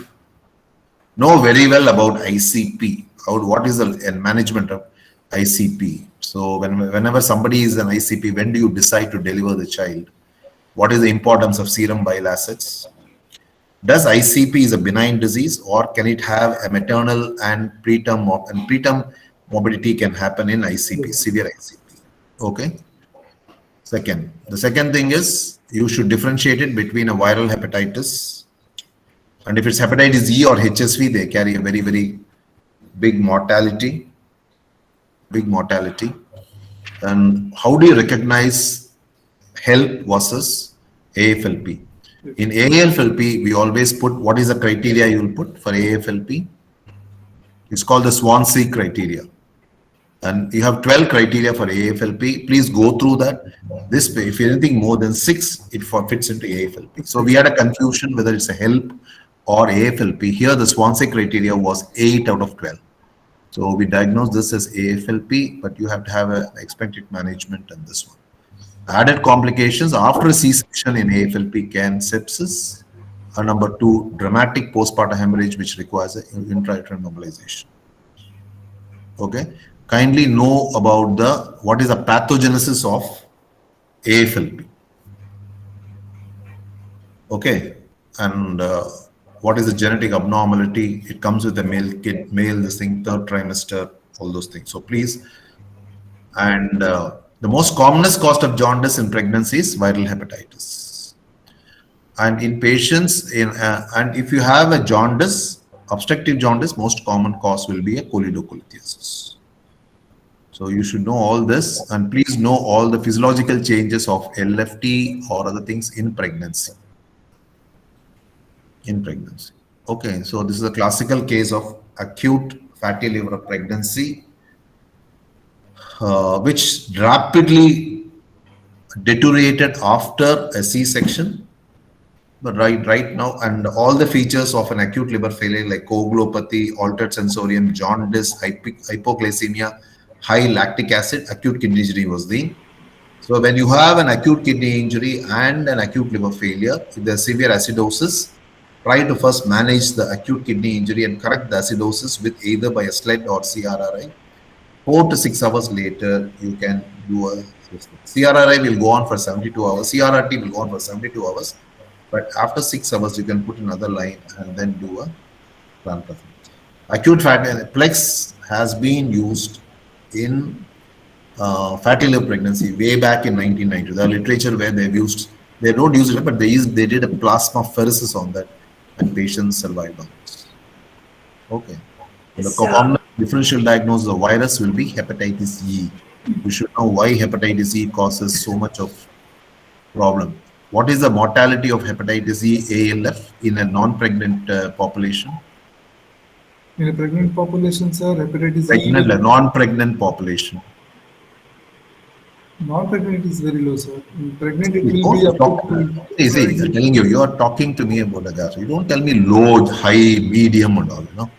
Know very well about ICP. What is the management of ICP? So whenever somebody is an ICP, when do you decide to deliver the child? What is the importance of serum bile acids? Does ICP is a benign disease, or can it have a maternal and preterm morbidity can happen in ICP, severe ICP? Okay. The second thing is, you should differentiate it between a viral hepatitis, and if it's hepatitis E or HSV, they carry a very, very big mortality. And how do you recognize HELP versus AFLP? In AFLP, we always put, what is the criteria you will put for AFLP? It's called the Swansea criteria. And you have 12 criteria for AFLP. Please go through that. This, if anything more than 6, it fits into AFLP. So we had a confusion whether it's a HELP or AFLP. Here, the Swansea criteria was 8 out of 12. So we diagnosed this as AFLP, but you have to have an expected management on this one. Added complications after a C-section in AFLP can sepsis, and number 2, dramatic postpartum hemorrhage, which requires an intrauterine mobilization. Okay, kindly know about what is the pathogenesis of AFLP. Okay, and what is the genetic abnormality? It comes with a male kid, this thing, 3rd trimester, all those things. So please, and the most commonest cause of jaundice in pregnancy is viral hepatitis. And in patients, and if you have a jaundice, obstructive jaundice, most common cause will be a cholelocholithiasis. So you should know all this, and please know all the physiological changes of LFT or other things in pregnancy. Okay, so this is a classical case of acute fatty liver pregnancy, which rapidly deteriorated after a C-section. But right now, and all the features of an acute liver failure like coagulopathy, altered sensorium, jaundice, hypoglycemia, high lactic acid, acute kidney injury was the. So when you have an acute kidney injury and an acute liver failure, if there's severe acidosis, try to first manage the acute kidney injury and correct the acidosis with either by a SLED or CRRI. 4 to 6 hours later, you can do a CRRI will go on for 72 hours. CRRT will go on for 72 hours. But after 6 hours, you can put another line and then do a transplant. Acute fatty Plex has been used in fatty liver pregnancy way back in 1990. The literature where they've used, they don't use it, but they did a plasmapheresis on that, and patients survived on this. Okay. The common differential diagnosis of virus will be hepatitis E. You should know why hepatitis E causes so much of problem. What is the mortality of hepatitis E ALF in a non-pregnant population? In a pregnant population, sir, hepatitis E. Non-pregnant population. Non-pregnant is very low, sir. In pregnant, it will be up to. See, I'm telling you, you are talking to me about a gas. You don't tell me low, high, medium, and all.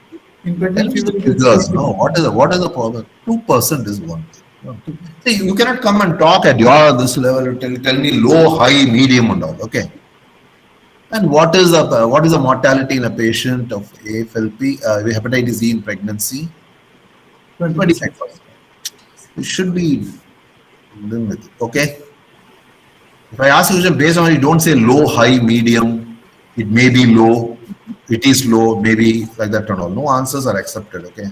In pregnant figures, no. What is the problem? 2% is one thing. See, you cannot come and talk at this level. Tell me low, high, medium, and all. Okay. And what is the mortality in a patient of AFLP, hepatitis E in pregnancy? 25%. It should be Then with it. Okay. If I ask you based on it, don't say low, high, medium. It may be low. It is low. Maybe like that and all. No answers are accepted. Okay.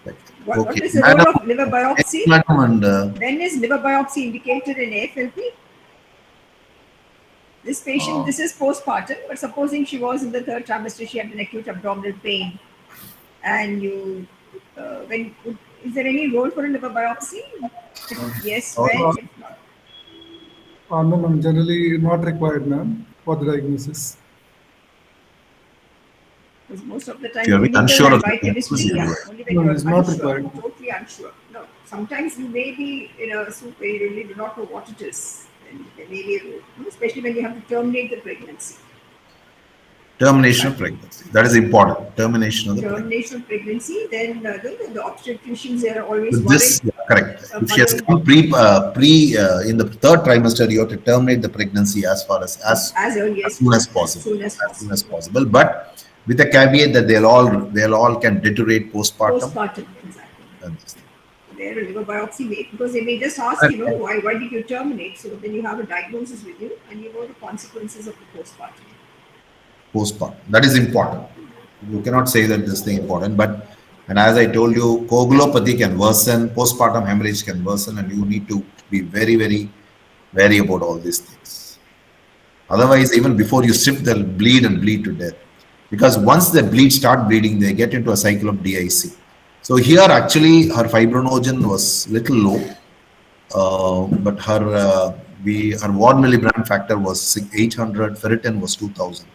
Like, What okay, is the madam. role of liver biopsy? Madam, and When is liver biopsy indicated in AFLP? This patient, this is postpartum, but supposing she was in the third trimester, she had an acute abdominal pain, and you, is there any role for a liver biopsy? Yes, Oh, when? If not. No, ma'am, generally not required, ma'am, for the diagnosis. Because most of the time, if you're clinical unsure and of the biochemistry, diagnosis, yeah, you only when No, you're it's not unsure, required. totally unsure. No, sometimes you may be in a soup where you really do not know what it is. And there may be a role, especially when you have to terminate the pregnancy. termination of pregnancy. That is important. Termination of the pregnancy. Termination of pregnancy, then the obstetricians are always With worried. this, yeah, correct. A If she has mother- come in the third trimester, you have to terminate the pregnancy as early as soon as possible. possible. As soon as possible. But with a caveat that they'll all can deteriorate postpartum. Postpartum, exactly. And this thing. There, a liver biopsy may, because they may just ask, why did you terminate? So then you have a diagnosis with you, and you know the consequences of the postpartum. Postpartum. That is important. You cannot say that this thing important, but and as I told you, coagulopathy can worsen, postpartum hemorrhage can worsen, and you need to be very, very wary about all these things. Otherwise, even before you shift, they'll bleed and bleed to death. Because once they start bleeding, they get into a cycle of DIC. So here, actually, her fibrinogen was little low, but her Ward Miliband factor was 800, ferritin was 2000.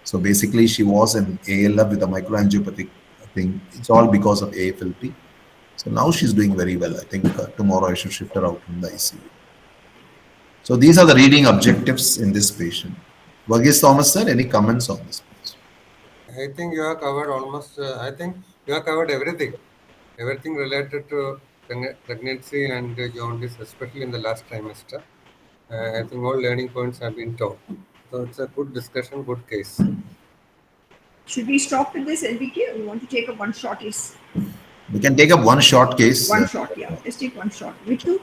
So basically, she was an ALF with a microangiopathic thing. It's all because of AFLP. So now she's doing very well. I think tomorrow I should shift her out from the ICU. So these are the reading objectives in this patient. Varghese Thomas sir, any comments on this? I think you have covered almost, I think you have covered everything. Everything related to pregnancy and jaundice, especially in the last trimester. I think all learning points have been taught. So it's a good discussion, good case. Should we stop with this LVK, or we want to take up one shot? We can take up one short case. One shot, yeah. Let's take one shot. Ritu?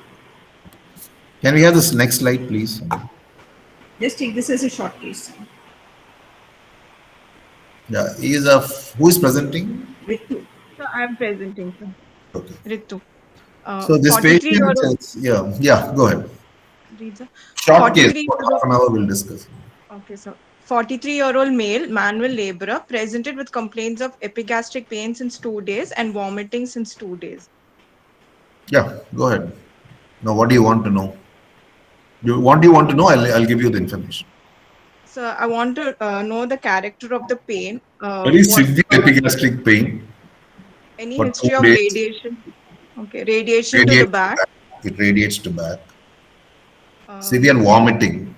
Can we have this next slide, please? Just take this as a short case. Yeah, who is presenting? Ritu. So I'm presenting, sir. Okay. Ritu. So this 43 patient is, yeah, go ahead. Read the- Short case, 43 for half an hour we'll discuss. Okay, so 43-year-old male, manual laborer, presented with complaints of epigastric pain since 2 days and vomiting since 2 days. Yeah, go ahead. Now, what do you want to know? What do you want to know? I'll give you the information. So I want to know the character of the pain. Very severe epigastric pain. Any for history 2 of days. radiation? Okay, radiation to the Radiates back. It radiates to back. Uh, Severe vomiting.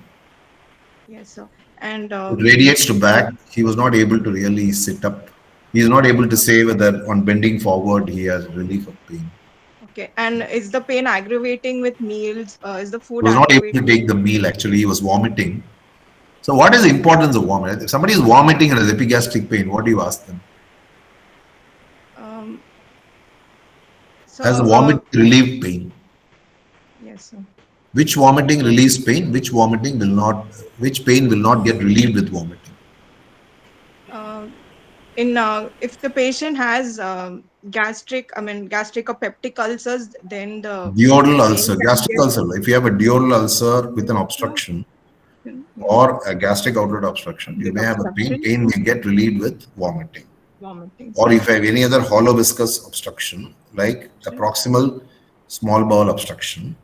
Yes, sir. And It radiates to back. He was not able to really sit up. He is not able to say whether on bending forward he has relief of pain. okay, and is the pain aggravating with meals? Is the food He was not able to aggravating? take the meal. Actually, he was vomiting. So, what is the importance of vomit? If somebody is vomiting and has epigastric pain, what do you ask them? So, Has the vomit relieved pain? yes, sir. Which vomiting relieves pain? Which pain will not get relieved with vomiting? If the patient has gastric or peptic ulcers, then the Duodenal ulcer, gastric ulcer. If you have a duodenal ulcer with an obstruction or a gastric outlet obstruction, you may have a pain. Pain may get relieved with vomiting. vomiting. Or if you have any other hollow viscous obstruction, like a proximal small bowel obstruction,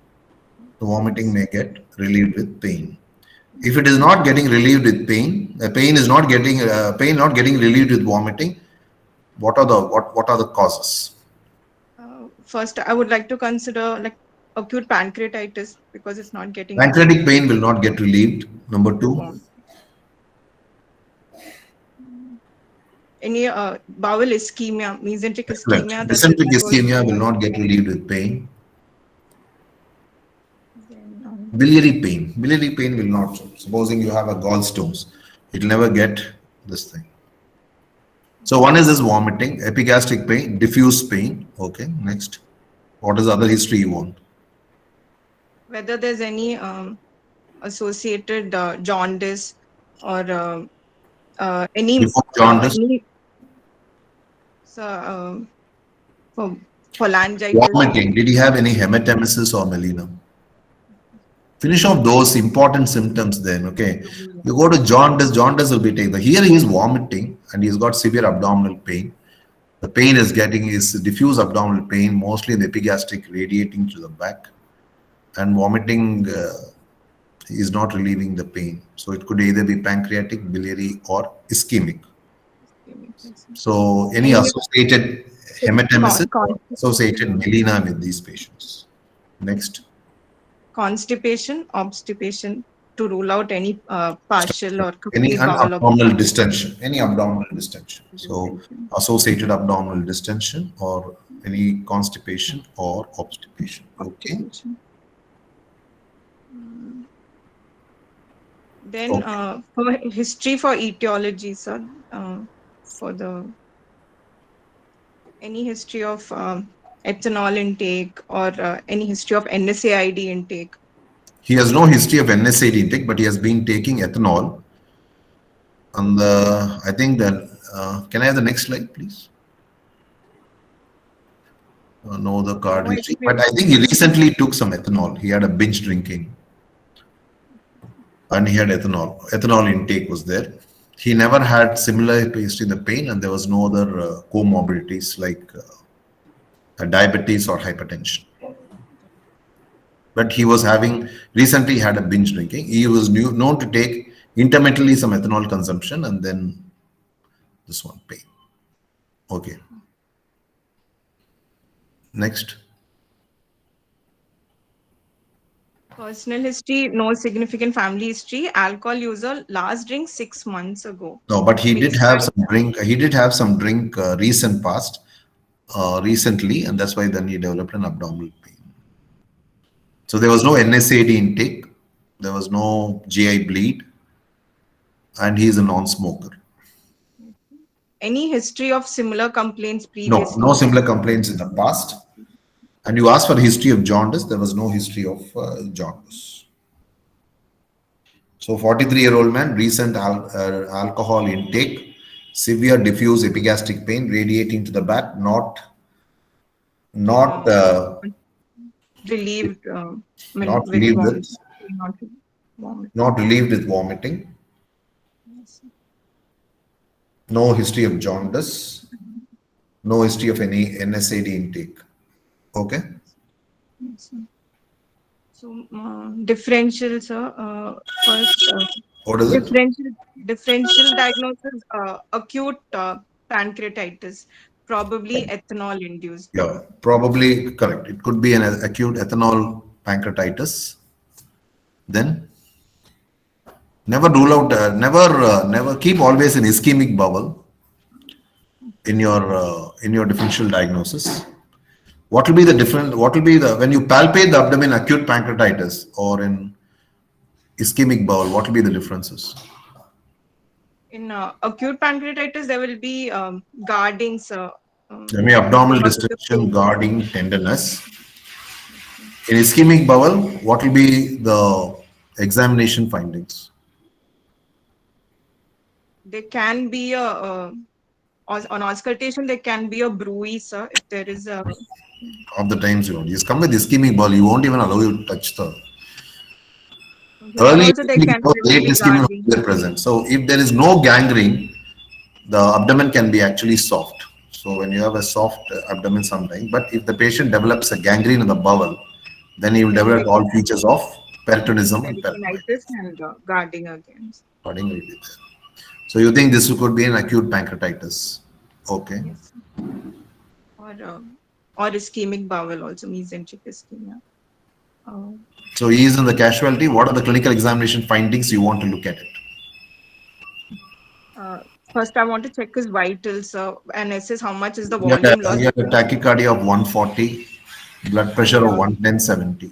the vomiting may get relieved with pain. If it is not getting relieved with pain, pain not getting relieved with vomiting, what are the causes? First, I would like to consider like acute pancreatitis because it's not getting Pancreatic pain will not get relieved. Number 2. Any bowel ischemia, mesenteric Excellent. ischemia. Mesenteric ischemia will not get relieved with pain. Biliary pain. Biliary pain will not. Supposing you have a gallstones, it will never get this thing. So one is this vomiting, epigastric pain, diffuse pain. Okay, next. What is the other history you want? whether there's any associated jaundice or any Before jaundice, any for cholangitis. vomiting. Did he have any hematemesis or melena? Finish off those important symptoms then, okay? You go to jaundice, jaundice will be taken. Here he is vomiting and he's got severe abdominal pain. The pain is getting is diffuse abdominal pain, mostly in the epigastric radiating to the back. And vomiting is not relieving the pain. So it could either be pancreatic, biliary, or ischemic. So any associated hematemesis, associated melena with these patients. Next. Constipation, obstipation, to rule out any partial or Any complete bowel abdominal distension, any abdominal distension. So associated abdominal distension or any constipation or obstipation. Okay. obstipation. Then Okay. for history for etiology, sir, for the any history of ethanol intake or any history of NSAID intake. He has no history of NSAID intake, but he has been taking ethanol. And I think that, can I have the next slide, please? No, the card. But I think he recently took some ethanol. He had a binge drinking. And he had ethanol. Ethanol intake was there. He never had similar history in the pain, and there was no other comorbidities like diabetes or hypertension. But he was having, recently had a binge drinking. He was known to take intermittently some ethanol consumption and then this one, pain. Okay. Next. Personal history, no significant family history. Alcohol user, last drink 6 months ago. No, but he did have some drink. He did have some drink recently, and that's why then he developed an abdominal pain. So there was no NSAID intake, there was no GI bleed, and he is a non-smoker. Any history of similar complaints previously? No similar complaints in the past. And you asked for history of jaundice. There was no history of jaundice. So 43-year-old man, recent alcohol intake, severe diffuse epigastric pain radiating to the back, not relieved. Not relieved with vomiting. No history of jaundice. No history of any NSAID intake. Okay. So differential, sir. First, What is it? differential diagnosis, acute pancreatitis, probably ethanol induced. Yeah, probably correct. It could be an acute ethanol pancreatitis. Then never rule out, never keep always an ischemic bowel in your differential diagnosis. What will be the difference? What will be the, when you palpate the abdomen, acute pancreatitis or in ischemic bowel, what will be the differences? In acute pancreatitis, there will be guarding, sir. Abdominal distension, guarding, tenderness. In ischemic bowel, what will be the examination findings? There can be on auscultation, there can be a bruise, sir, if there is a... Of the times you want. Just come with ischemic bowel, you won't even allow you to touch the early ischemic bowel, late ischemic bowel present. So if there is no gangrene, the abdomen can be actually soft. So when you have a soft abdomen sometimes, but if the patient develops a gangrene in the bowel, then he will develop all features of peritonism and peritonitis and guarding against. Guarding will be there. So you think this could be an acute pancreatitis? Okay. Yes. Or ischemic bowel also, mesenteric ischemia. So he is in the casualty. What are the clinical examination findings you want to look at it? First, I want to check his vitals and assess how much is the volume loss. He had a tachycardia of 140, blood pressure of 110/70.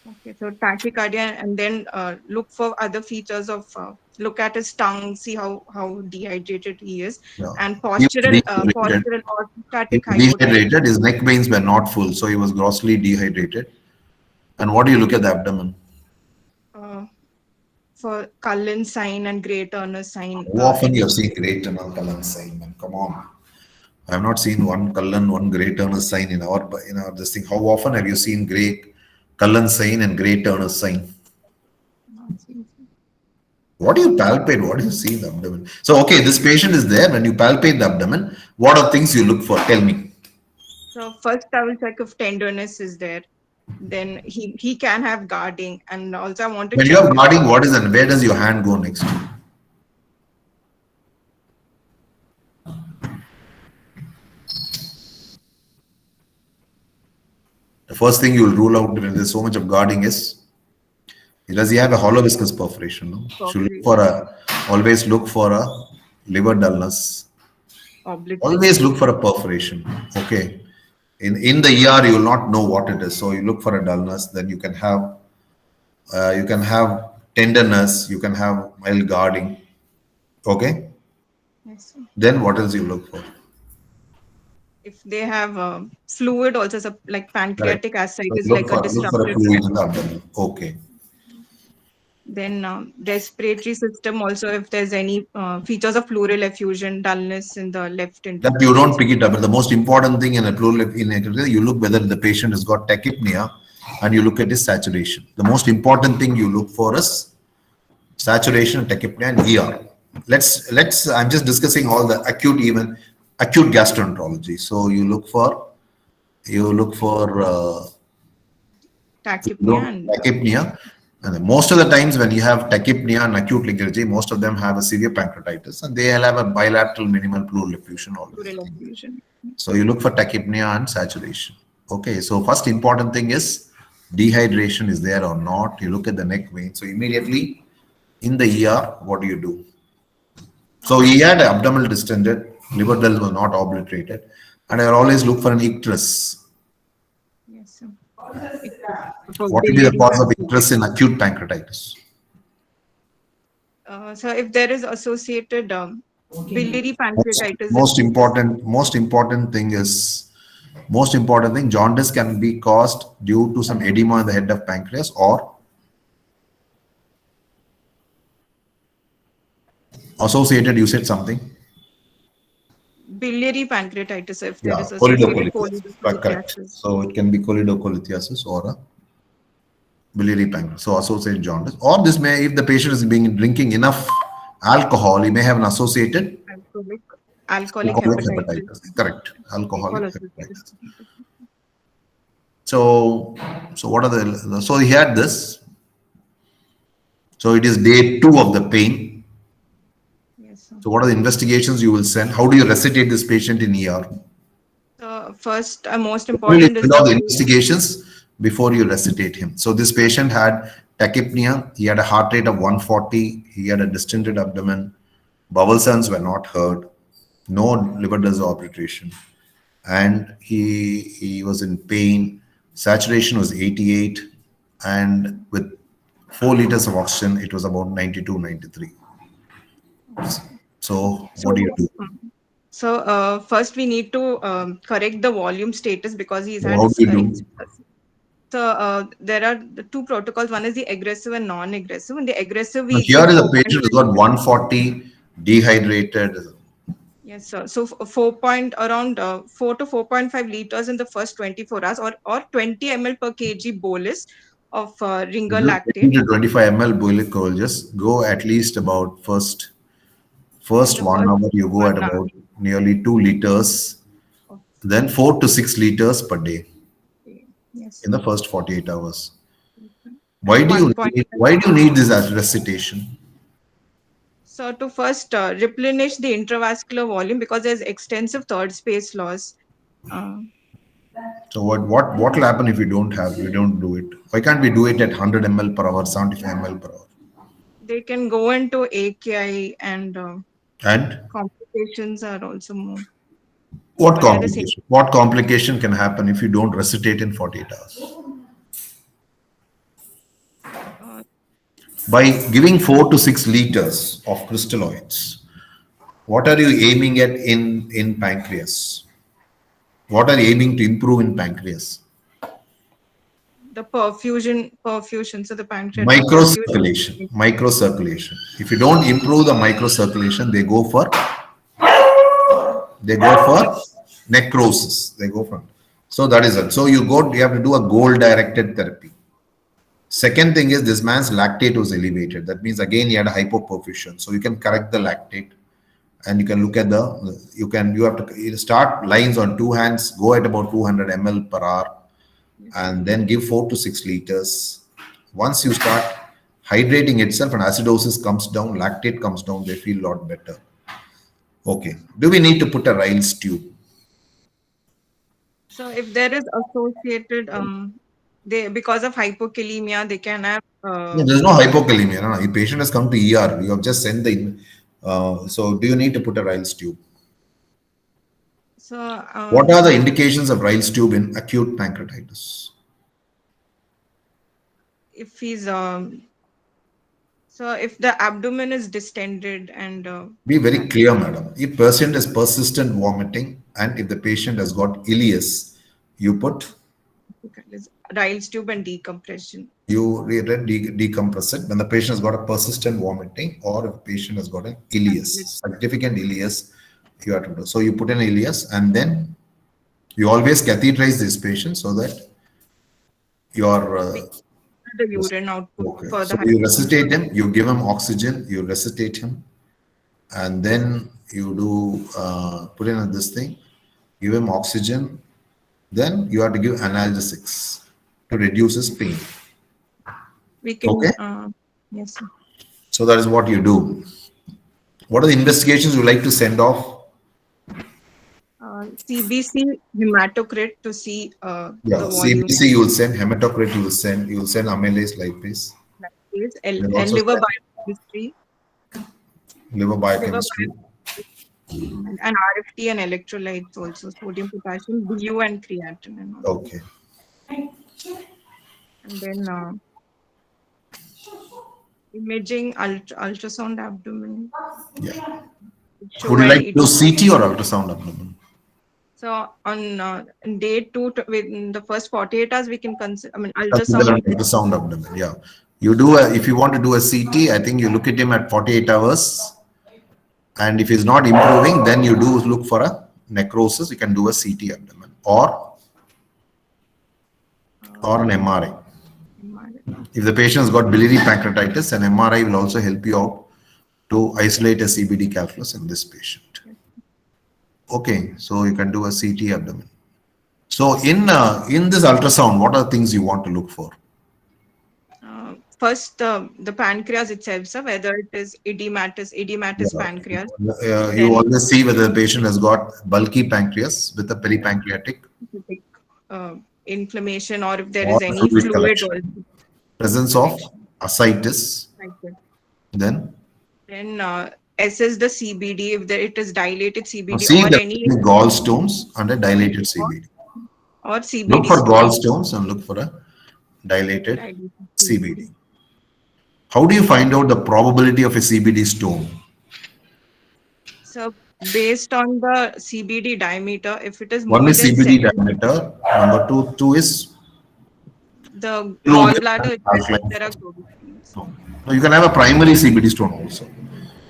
Okay, so tachycardia, and then look for other features of, look at his tongue, see how dehydrated he is, and postural orthostatic hypotension. Dehydrated, his neck veins were not full, so he was grossly dehydrated. And what do you look at the abdomen? For Cullen sign and Great Turner sign. How often you have any- seen great Cullen sign, man? Come on. I have not seen one Cullen, one great Turner sign in our this thing. How often have you seen great Cullen sign and great Turner sign? What do you palpate? What do you see in the abdomen? So, okay, this patient is there. When you palpate the abdomen, what are things you look for? Tell me. So first I will check if tenderness is there. Then he can have guarding, and also I want to When you check are if guarding, what is that? Where does your hand go next? The first thing you will rule out when there's so much of guarding is, does he have a hollow viscous perforation? No? Should look for always look for a liver dullness. Always look for a perforation. Okay. In the ER, you will not know what it is. So you look for a dullness, then you can have tenderness, you can have mild guarding. Okay. yes, Then what else you look for? if they have fluid also, like Correct. pancreatic So ascites, look like a for a disrupted fluid in the abdomen. Okay. then respiratory system also, if there's any features of pleural effusion, dullness in the left That you don't interstitial. pick it up. But the most important thing in a pleural you look whether the patient has got tachypnea and you look at his saturation. The most important thing you look for is saturation, tachypnea, and ER. Let's. I'm just discussing all the acute gastroenterology. So you look for Tachypnea and tachypnea. And most of the times when you have tachypnea and acute linkage, most of them have a severe pancreatitis and they'll have a bilateral minimal pleural effusion always. pleural effusion. So you look for tachypnea and saturation. Okay, so first important thing is dehydration is there or not. You look at the neck vein. So immediately in the ER, what do you do? So he had abdominal distended, liver dull was not obliterated, and I will always look for an icterus. Yes, sir. What will be the cause of icterus in acute pancreatitis? So if there is associated biliary pancreatitis, Most important thing, jaundice can be caused due to some edema in the head of pancreas or associated, you said something? biliary pancreatitis, if there Yeah, is associated cholelithiasis. Correct. cholelithiasis. So it can be cholelithiasis or a biliary pancreas. So associated jaundice. Or this may, if the patient is being drinking enough alcohol, he may have an associated Alcoholic hepatitis. Correct. Alcoholic Alcohol hepatitis. So what are so he had this. So it is day 2 of the pain. Yes, sir. So what are the investigations you will send? How do you resuscitate this patient in ER? So first, most Really important is fill out the investigations before you resuscitate him. So this patient had tachypnea. He had a heart rate of 140. He had a distended abdomen. Bowel sounds were not heard. No liver dull obliteration. And he was in pain. Saturation was 88. And with 4 liters of oxygen, it was about 92, 93. So what do you do? So first we need to correct the volume status because he's had. How do you do? So there are the 2 protocols. One is the aggressive and non-aggressive. And the aggressive we Here give is a patient who's got 140 dehydrated. yes, sir. So around 4 to 4.5 liters in the first 24 hours, or 20 ml per kg bolus of ringer 20 lactate. to 25 ml boiling just go at least about first 1 hour you go at about nearly 2 liters, then 4 to 6 liters per day Yes. in the first 48 hours. Why do you need this as recitation? So to first replenish the intravascular volume because there's extensive third space loss. So what will happen if we don't do it? Why can't we do it at 100 ml per hour, 75 ml per hour? They can go into AKI and And complications are also more. what complication? What complication can happen if you don't resuscitate in 48 hours? By giving 4 to 6 liters of crystalloids, what are you aiming at in pancreas? What are you aiming to improve in pancreas? the perfusion. So the pancreatic perfusion. Microcirculation. If you don't improve the microcirculation, they go for necrosis. They go for, so that is it. So you have to do a goal directed therapy. Second thing is this man's lactate was elevated. That means again he had a hypoperfusion. So you can correct the lactate, and you can look at you have to start lines on 2 hands, go at about 200 ml per hour, and then give 4 to 6 liters. Once you start hydrating itself and acidosis comes down, lactate comes down, they feel a lot better. Okay. Do we need to put a Ryle's tube? So if there is associated, because of hypokalemia, they can have. No, there's no hypokalemia. No. The patient has come to ER. You have just sent the. So do you need to put a Ryle's tube? So what are the indications of Ryle's tube in acute pancreatitis? If he's so if the abdomen is distended and be very clear, madam. If patient has persistent vomiting and if the patient has got ileus, you put Ryle's tube and decompression. You decompress it when the patient has got a persistent vomiting or if the patient has got an ileus, significant ileus. You have to do. So you put an ileus and then you always catheterize this patient so that your the urine output okay. for So the you resuscitate him, you give him oxygen, you resuscitate him, and then you do put in this thing, give him oxygen, then you have to give analgesics to reduce his pain. We can, okay. Yes, sir. So that is what you do. What are the investigations you like to send off? CBC hematocrit to see yeah, the volume. CBC you will send, hematocrit you will send amylase, lipase, and liver biochemistry. Liver biochemistry. And RFT and electrolytes also, sodium, potassium, BU and creatinine. And all. Okay. And then imaging, ultrasound abdomen. Yeah. Would you like to do CT or ultrasound abdomen? So on day 2, within the first 48 hours, we can consider. I mean, ultrasound. Ultrasound abdomen. Yeah. You do if you want to do a CT, I think you look at him at 48 hours, and if he's not improving, then you do look for a necrosis. You can do a CT abdomen or an MRI. If the patient has got biliary pancreatitis, an MRI will also help you out to isolate a CBD calculus in this patient. Okay, so you can do a CT abdomen. So in this ultrasound, what are things you want to look for? First, the pancreas itself, so whether it is edematous pancreas. You always see whether the patient has got bulky pancreas with a peripancreatic inflammation, or if there is any fluid also. Presence of ascites. Then assess the CBD if it is dilated CBD see or any gallstones and a dilated CBD. Or CBD. Look for gallstones and look for a dilated CBD. How do you find out the probability of a CBD stone? So based on the CBD diameter, if it is one more is than CBD 7, diameter. Number two is the gallbladder. There are no, you can have a primary CBD stone also.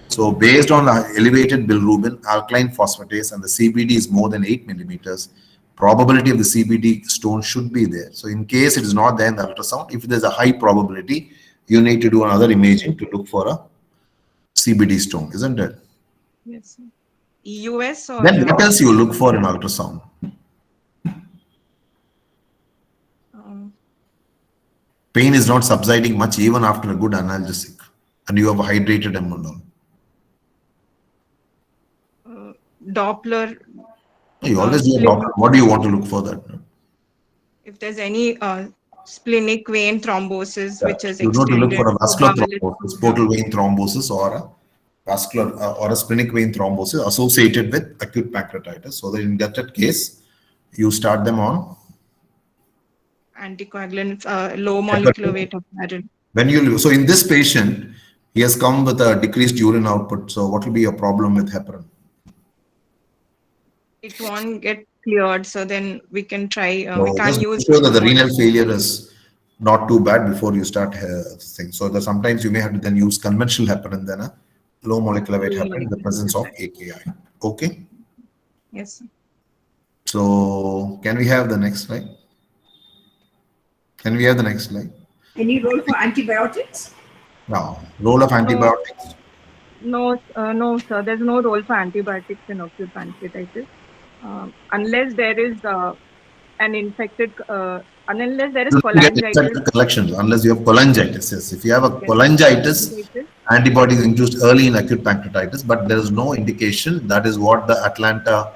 So based on elevated bilirubin, alkaline phosphatase, and the CBD is more than 8 millimeters, probability of the CBD stone should be there. So in case it is not there in the ultrasound, if there's a high probability, you need to do another imaging to look for a CBD stone, isn't it? Yes. US or then what else you look for in ultrasound? Pain is not subsiding much even after a good analgesic, and you have hydrated him and all. Doppler. You always do a Doppler. What do you want to look for that? If there's any splenic vein thrombosis, which is you extended. You need to look for a vascular thrombosis, portal vein thrombosis, or a vascular or a splenic vein thrombosis associated with acute pancreatitis. So that in that case, you start them on anticoagulant, low molecular weight heparin. When so in this patient, he has come with a decreased urine output. So what will be your problem with heparin? It won't get cleared. So then we can try. We can't use. Sure that the renal failure is not too bad before you start thing. So that sometimes you may have to then use conventional heparin than a low molecular weight heparin in the presence of AKI. Okay. Yes, sir. So can we have the next slide? Can we have the next slide? Any role for antibiotics? Now, role of antibiotics. No, no, sir. There's no role for antibiotics in acute pancreatitis, unless there is an infected, unless there is You don't get cholangitis. infected collections unless you have cholangitis. Yes, if you have a Yes. cholangitis, Cholangitis. antibiotics induced early in acute pancreatitis, but there is no indication. That is what the Atlanta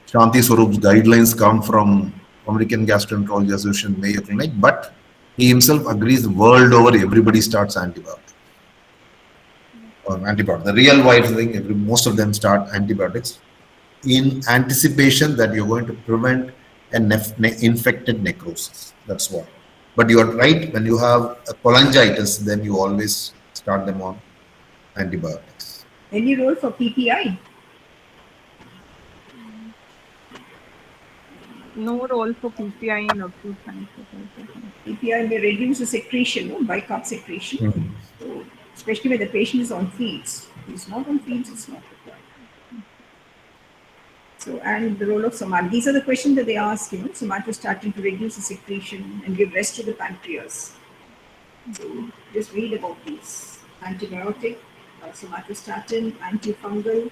Shanti Swarup's guidelines come from American Gastroenterology Association, Mayo Clinic, but he himself agrees world over everybody starts antibiotics. Antibiotics. The real wide thing, most of them start antibiotics in anticipation that you're going to prevent an infected necrosis. That's what. But you are right, when you have a cholangitis, then you always start them on antibiotics. Any role for PPI? No role for PPI in acute pancreatitis. PPI may reduce the secretion, no? Bicarb secretion. So, especially when the patient is on feeds. If he's not on feeds, it's not required. So, and the role of somat. These are the questions that they ask, somatostatin to reduce the secretion and give rest to the pancreas. So, just read about these. Antibiotic, somatostatin, antifungal.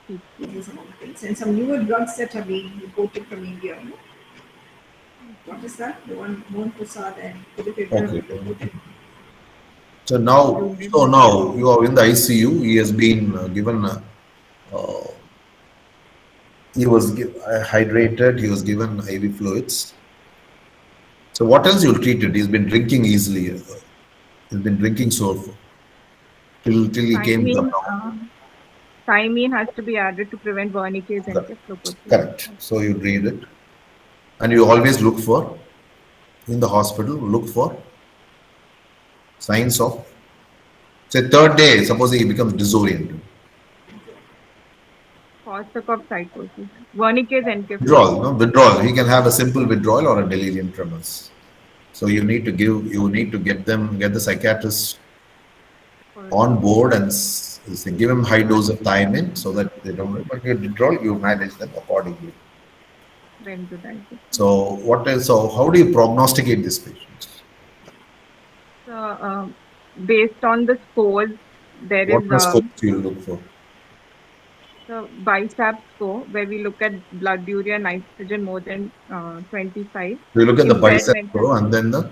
These are some of the things. And some newer drugs that are being reported from India. What is that? The one Mohan Prasad and Philip Okay. So now you are in the ICU. He has been given. He was hydrated. He was given IV fluids. So what else you'll treat it? He's been drinking easily. He's been drinking so till he came down. Thiamine has to be added to prevent Wernicke's encephalopathy. Correct. So you read it, and you always look for in the hospital. Look for signs of. Say third day, suppose he becomes disoriented. Korsakoff psychosis. Wernicke's encephalopathy. Withdrawal, no? Withdrawal. He can have a simple withdrawal or a delirium tremors. So you need to get the psychiatrist on board and give him high dose of thiamine so that they don't. But you withdrawal, you manage them accordingly. So how do you prognosticate these patients? So, based on the scores, there What is scores do you look for? the BISAP score, where we look at blood urea nitrogen more than 25. We look at the Impaired BISAP mental- score and then the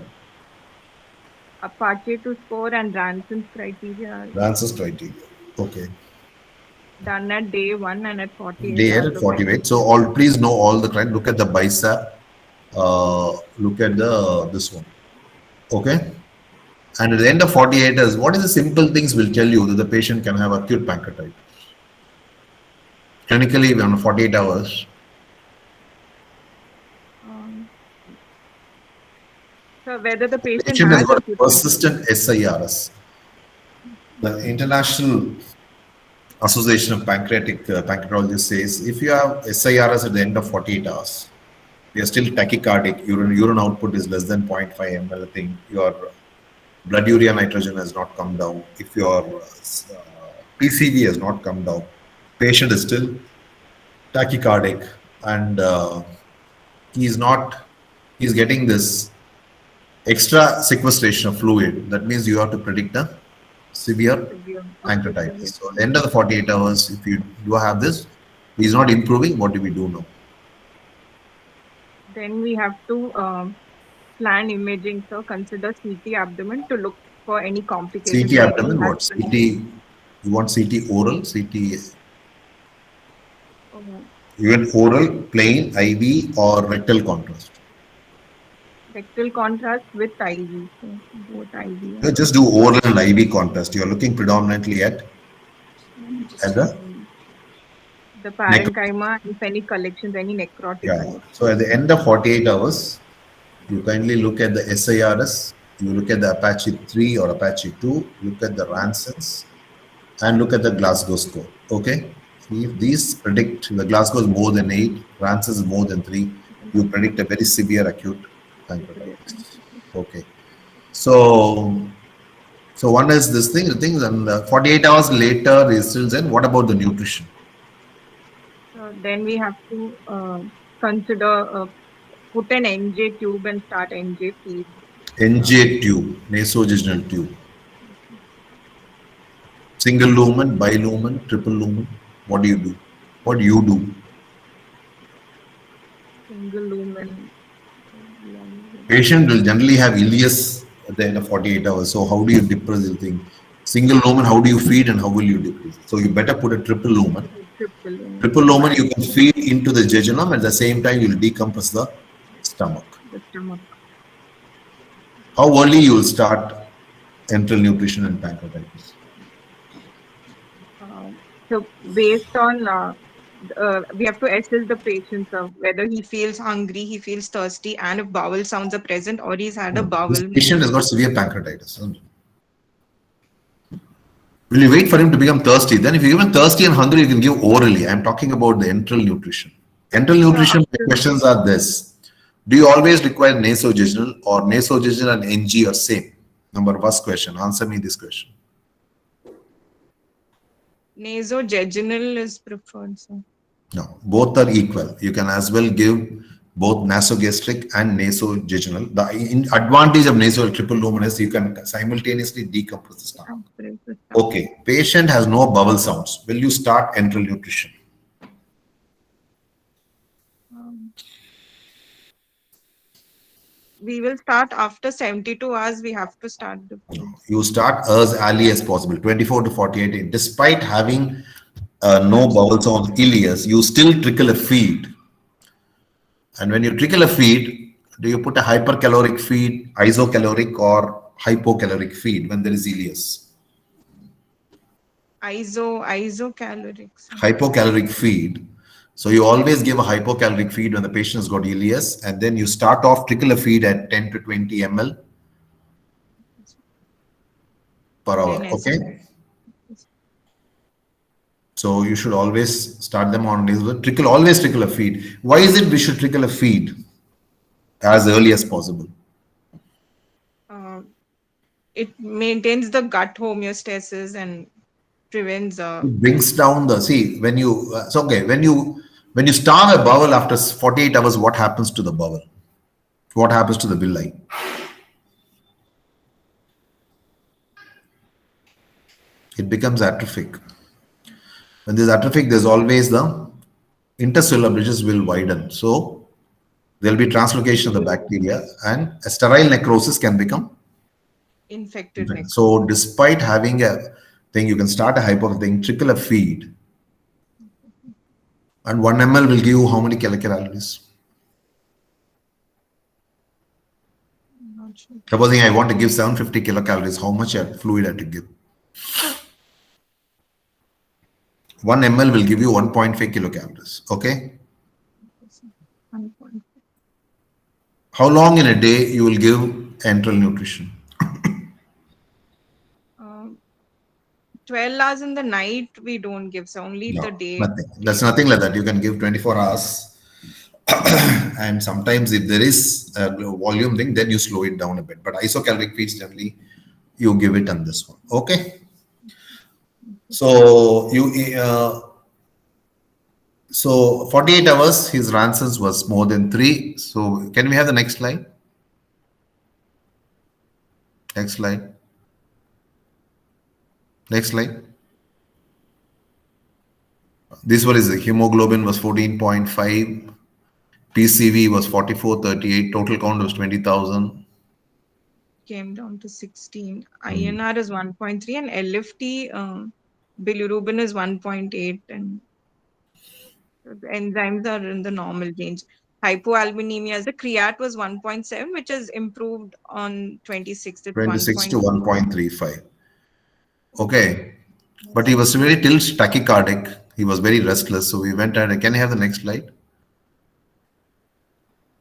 Apache 2 score and Ranson's criteria are Rance's criteria. Okay. done at day 1 and at 48. Day at 48. So please know all the criteria. Look at the BISAP. Look at this one. Okay. And at the end of 48 hours, what is the simple things will tell you that the patient can have acute pancreatitis? Clinically, on 48 hours. So whether the patient, Patient has has got acute persistent SIRS. The International Association of Pancreatic Pancreatologists says if you have SIRS at the end of 48 hours, you are still tachycardic, urine output is less than 0.5 ml, I think your blood urea nitrogen has not come down. If your PCV has not come down, patient is still tachycardic and he's getting this extra sequestration of fluid. That means you have to predict a severe pancreatitis. So at the end of the 48 hours, if you do have this, he's not improving, what do we do now? then we have to plan imaging. So consider CT abdomen to look for any complications. CT abdomen, what? CT, you want CT oral, CT, even oral, plain, IV or rectal contrast? Rectal contrast with IV. So both IV. You just do oral and IV contrast. You're looking predominantly at the parenchyma, if any collections, any necrotic. Yeah. So at the end of 48 hours, you kindly look at the SIRS, you look at the Apache 3 or Apache 2, look at the Ransons, and look at the Glasgow score. Okay? If these predict, the Glasgow is more than 8, Ransons is more than 3, you predict a very severe acute pancreatitis. Okay. So, so one is this thing, and 48 hours later is still then. What about the nutrition? Then we have to consider put an NJ tube and start NJ feed. NJ tube, nasovaginal tube, single lumen, bilumen, triple lumen. What do you do? What do you do? Single lumen. Patient will generally have ileus at the end of 48 hours. So how do you depress the thing? Single lumen, how do you feed and how will you depress? So you better put a triple lumen. Triple lumen. Triple lumen, you can feed into the jejunum. At the same time, you'll decompress the stomach. The stomach. How early you will start enteral nutrition and pancreatitis? So based on we have to assess the patient whether he feels hungry, he feels thirsty, and if bowel sounds are present or he's had a bowel This patient has movement. got severe pancreatitis. Will you wait for him to become thirsty? Then if you give him thirsty and hungry, you can give orally. I'm talking about the enteral nutrition. Enteral nutrition questions are this. Do you always require nasovaginal or nasovaginal and NG are same? Number first question. Answer me this question. Nasovaginal is preferred. So. No, both are equal. You can as well give both nasogastric and nasovaginal. The advantage of nasal triple lumen is you can simultaneously decompress the stomach. Okay, patient has no bowel sounds. Will you start enteral nutrition? We will start after 72 hours. We have to start the food. You start as early as possible, 24 to 48 days. Despite having no bowel sounds, ileus, you still trickle a feed. And when you trickle a feed, do you put a hypercaloric feed, isocaloric, or hypocaloric feed when there is ileus? Isocaloric. Hypocaloric feed. So you always give a hypocaloric feed when the patient has got ileus, and then you start off trickle a feed at 10 to 20 ml per hour. Okay. So you should always start them on days. Always trickle a feed. Why is it we should trickle a feed as early as possible? It maintains the gut homeostasis and prevents. It brings down the when you it's okay when you starve a bowel after 48 hours. What happens to the bowel? What happens to the villi? It becomes atrophic. When there's atrophic, there's always the intercellular bridges will widen. So there'll be translocation of the bacteria and a sterile necrosis can become infected. So despite having a thing, you can start a hypocaloric, trickle a feed. And 1 ml will give you how many kilocalories? Supposing I want to give 750 kilocalories, how much fluid I have to give? 1 ml will give you 1.5 kilocalories. Okay. How long in a day you will give enteral nutrition? 12 hours in the night we don't give, so only the day. Nothing. That's nothing like that. You can give 24 hours. And sometimes if there is a volume thing, then you slow it down a bit. But isocaloric feeds generally you give it on this one. Okay. So so 48 hours, his ransom was more than 3. So can we have the next slide? Next slide. Next slide. This one is the hemoglobin was 14.5. PCV was 4438. Total count was 20,000. Came down to 16. INR is 1.3 and LFT bilirubin is 1.8 and the enzymes are in the normal range. Hypoalbuminemia as the creat was 1.7, which has improved on 26 to 26 to 1.35. Okay. But he was very tachycardic. He was very restless. So we went and can I have the next slide?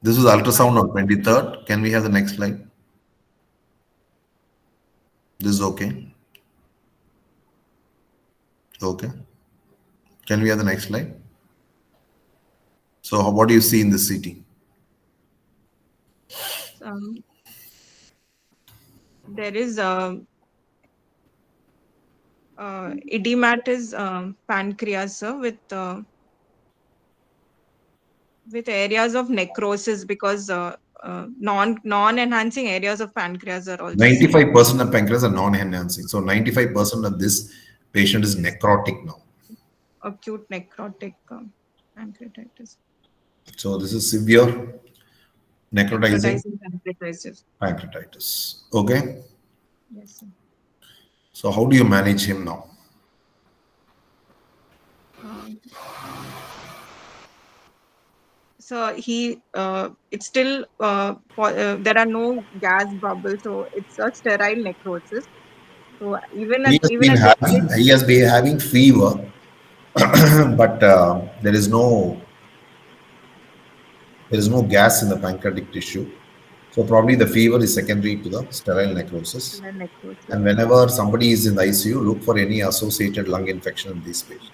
This was ultrasound on 23rd. Can we have the next slide? This is okay. Okay. Can we have the next slide? So what do you see in this CT? There is edematous pancreas, sir, with areas of necrosis, because non-enhancing areas of pancreas are also seen. 95% of pancreas are non-enhancing. So 95% of this patient is necrotic now. Acute necrotic pancreatitis. So this is severe necrotizing Necrotizing pancreatitis. pancreatitis. Okay. Yes, sir. So how do you manage him now? So it's still there are no gas bubbles, so it's a sterile necrosis. So even at this stage, He has been having fever, but there is no gas in the pancreatic tissue. So probably the fever is secondary to the sterile necrosis. sterile necrosis. And whenever somebody is in the ICU, look for any associated lung infection in these patients.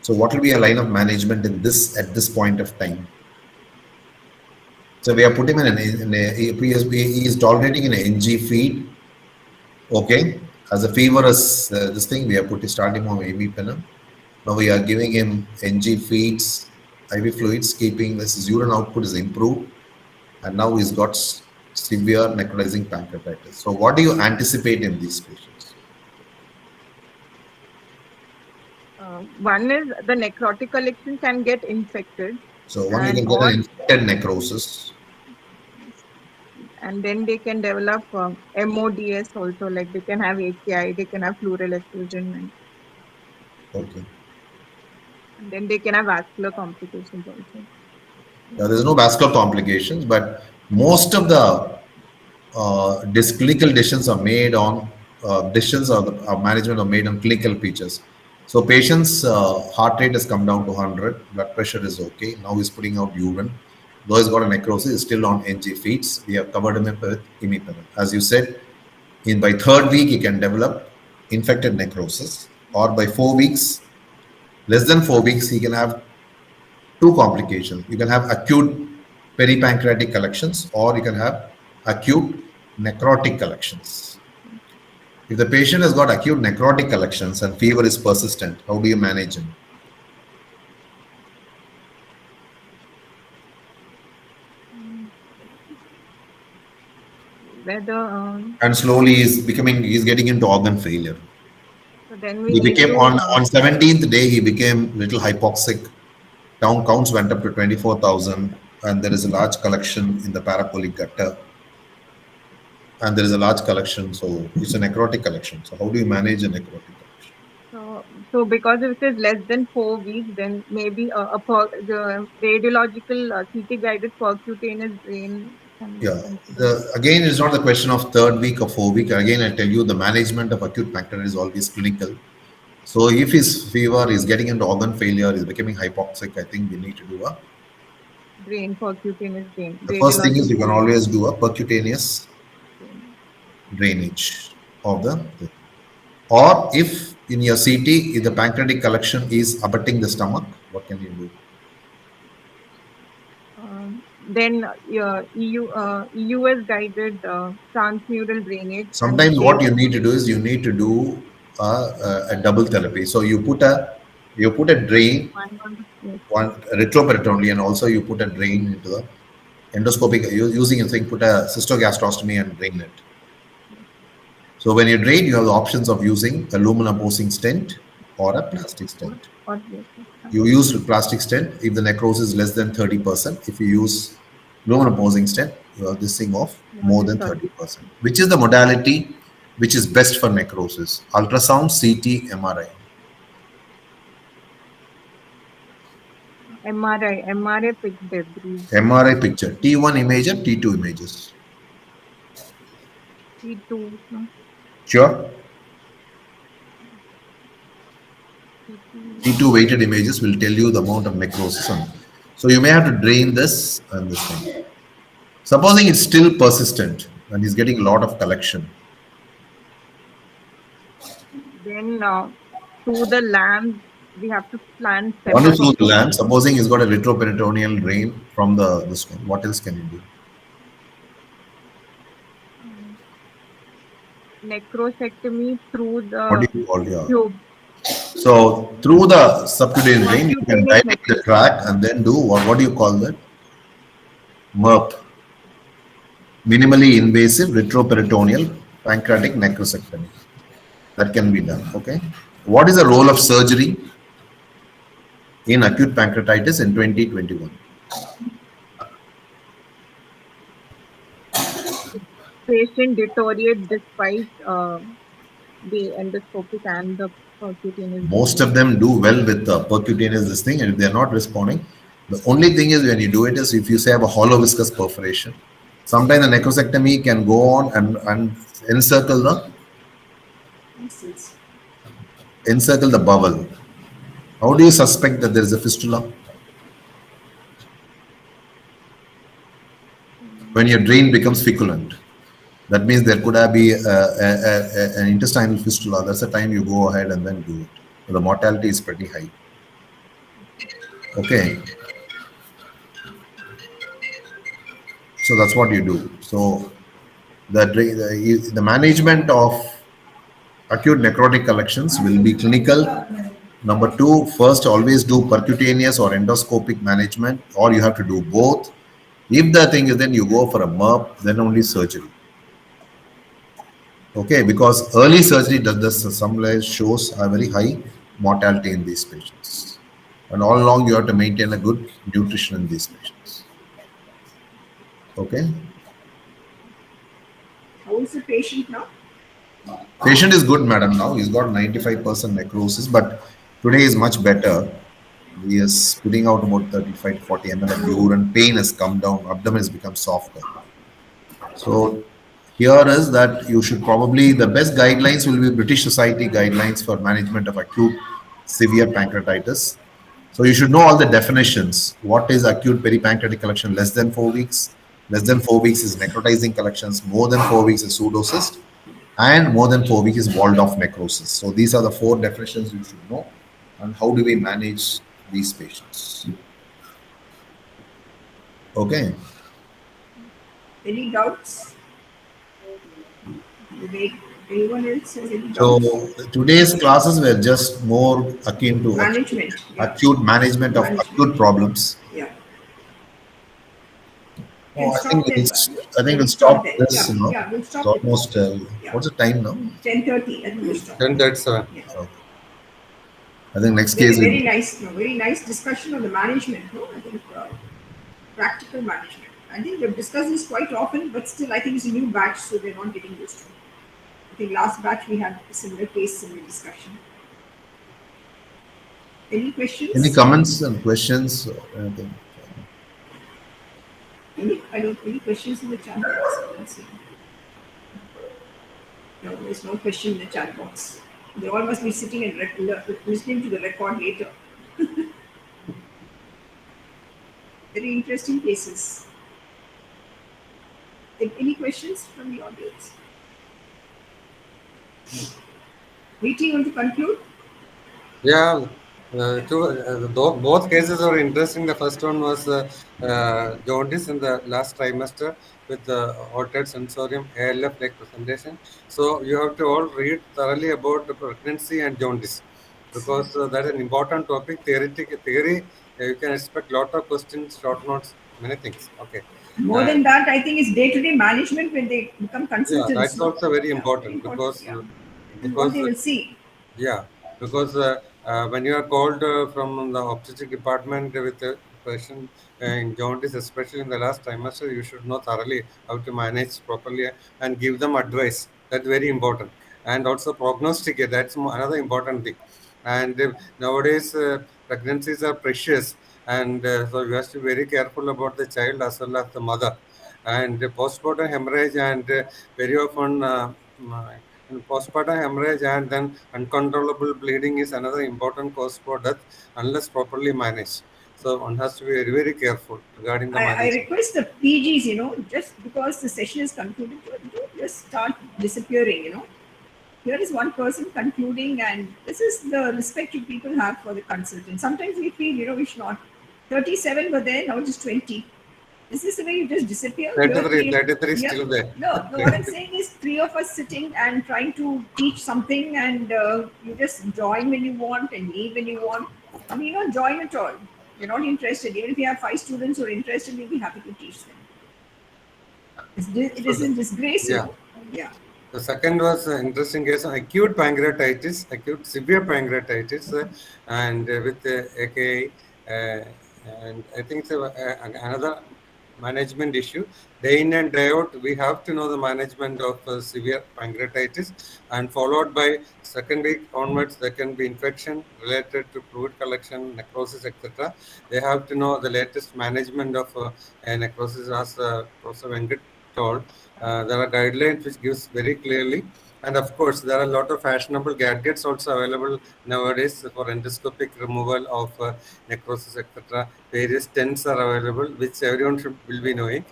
So what will be a line of management in this at this point of time? So we have put him he is tolerating an NG feed. Okay. As a fever is this thing, we have starting on imipenem. Now we are giving him NG feeds, IV fluids, keeping his urine output is improved. And now he's got severe necrotizing pancreatitis. So what do you anticipate in these patients? One is the necrotic collection can get infected. So one, you can get an infected necrosis. And then they can develop MODS also, like they can have AKI, they can have pleural effusion. Okay. And then they can have vascular complications also. Now, there's no vascular complications, but most of the clinical decisions are made on management are made on clinical features. So patient's heart rate has come down to 100, blood pressure is okay. Now he's putting out urine. Though he's got a necrosis, he's still on NG feeds. We have covered him with imipenem. As you said, by third week, he can develop infected necrosis, or by 4 weeks, less than 4 weeks, he can have two complications. You can have acute peripancreatic collections, or you can have acute necrotic collections. If the patient has got acute necrotic collections and fever is persistent, how do you manage him? And slowly he's getting into organ failure. So then He became on 17th day, he became little hypoxic. Counts went up to 24,000, and there is a large collection in the paracolic gutter. And there is a large collection, so it's a necrotic collection. So how do you manage a necrotic collection? So because if it is less than 4 weeks, then maybe the radiological CT guided percutaneous drain. Yeah. Again, it's not the question of third week or 4 week. Again, I tell you, the management of acute pancreatitis is always clinical. So if his fever is getting into organ failure, is becoming hypoxic, I think we need to do a drain, percutaneous drain. The first thing is you can always do a percutaneous drainage of the, or if in your CT, if the pancreatic collection is abutting the stomach, what can you do? Then EUS guided transmural drainage. Sometimes what you need to do is you need to do a double therapy. So you put a drain, one retroperitoneally, and also you put a drain into the endoscopic, using a thing, put a cystogastrostomy and drain it. So when you drain, you have the options of using a lumen opposing stent or a plastic stent. You use plastic stent if the necrosis is less than 30%. If you use lumen opposing stent, you have this thing of more than 30%. Which is the modality which is best for necrosis? Ultrasound, CT, MRI. MRI picture. MRI picture. T1 image and T2 images. T2. No? Sure. T2 weighted images will tell you the amount of necrosis. So you may have to drain this and this thing. Supposing it's still persistent and he's getting a lot of collection. Then through the lamp, we have to plan. Only through the lamp. Supposing he's got a retroperitoneal drain from this one. What else can you do? necrosectomy through What the do you call your? tube. So through the subcutaneous vein, you can Subcutaneous dilate the tract and then do what do you call that? MERP, minimally invasive retroperitoneal pancreatic necrosectomy. That can be done. Okay. What is the role of surgery in acute pancreatitis in 2021? Patient deteriorates despite the endoscopic and the percutaneous. Most of them do well with the percutaneous this thing, and if they're not responding, the only thing is when you do it is if you say have a hollow viscous perforation, sometimes the necrosectomy can go on and encircle the bowel. How do you suspect that there is a fistula? When your drain becomes feculent, that means there could have be an intestinal fistula. That's the time you go ahead and then do it. So the mortality is pretty high. Okay. So that's what you do. So the management of acute necrotic collections will be clinical. Number two, first always do percutaneous or endoscopic management, or you have to do both. If the thing is then you go for a MERP, then only surgery. Okay, because early surgery does this, some shows a very high mortality in these patients. And all along you have to maintain a good nutrition in these patients. Okay. How is the patient now? Patient is good, madam, now. He's got 95% necrosis, but today is much better. He is putting out about 35 to 40 ml of urine. Pain has come down. Abdomen has become softer. So here is that you should probably, the best guidelines will be British Society guidelines for management of acute severe pancreatitis. So you should know all the definitions. What is acute peripancreatic collection? Less than 4 weeks. Less than 4 weeks is necrotizing collections. More than 4 weeks is pseudocyst. And more than 4 weeks is walled off necrosis. So these are the 4 definitions you should know. And how do we manage these patients? Okay. Any doubts? Anyone else has any doubts? So today's classes were just more akin to Management. acute management of acute problems. Yeah. Oh, I think we'll stop this. Yeah, You know, yeah, we'll stop it's almost. Yeah. What's the time now? 10:30. I think we'll stop. 10:37. Yeah. Okay. I think next Very, case. very nice. No, very nice discussion on the management. No, I think practical management. I think we've discussed this quite often, but still, I think it's a new batch, so they're not getting used to it. I think last batch we had a similar case, similar discussion. Any questions? Any comments and questions or anything? Any questions in the chat box? Let's see. No, there's no question in the chat box. They all must be sitting and listening to the record later. Very interesting cases. Any questions from the audience? Meeting on to conclude? Yeah, both cases are interesting. The first one was jaundice in the last trimester with the altered sensorium ALF-like presentation. So you have to all read thoroughly about the pregnancy and jaundice, because that is an important topic. Theory, you can expect a lot of questions, short notes, many things. Okay. More than that, I think it's day-to-day management when they become consultants. Yeah, that's also very important, because what they will see. Yeah, because when you are called from the obstetric department with a patient in jaundice, especially in the last trimester, you should know thoroughly how to manage properly and give them advice. That's very important. And also prognosticate, that's another important thing. And nowadays, pregnancies are precious. And so you have to be very careful about the child as well as the mother. And postpartum hemorrhage and very often postpartum hemorrhage and then uncontrollable bleeding is another important cause for death unless properly managed. So one has to be very, very careful regarding the management. I request the PGs, just because the session is concluded, don't just start disappearing, Here is one person concluding, and this is the respect you people have for the consultant. Sometimes we feel, we should not. 37 were there, now just 20. Is this the way you just disappear? Here 33 is yeah. still there. No, what I'm saying is 3 of us sitting and trying to teach something, and you just join when you want and leave when you want. I mean, you don't join at all. You're not interested. Even if you have 5 students who are interested, we'll be happy to teach them. It is a disgrace. Yeah. Yeah. The second was an interesting case of acute pancreatitis, acute severe pancreatitis, and with AKI, and I think it's another management issue. Day in and day out, we have to know the management of severe pancreatitis, and followed by second week onwards, there can be infection related to fluid collection, necrosis, etc. They have to know the latest management of necrosis, as Professor Venkat told. There are guidelines which gives very clearly, and of course there are a lot of fashionable gadgets also available nowadays for endoscopic removal of necrosis, etc. Various stents are available which everyone will be knowing,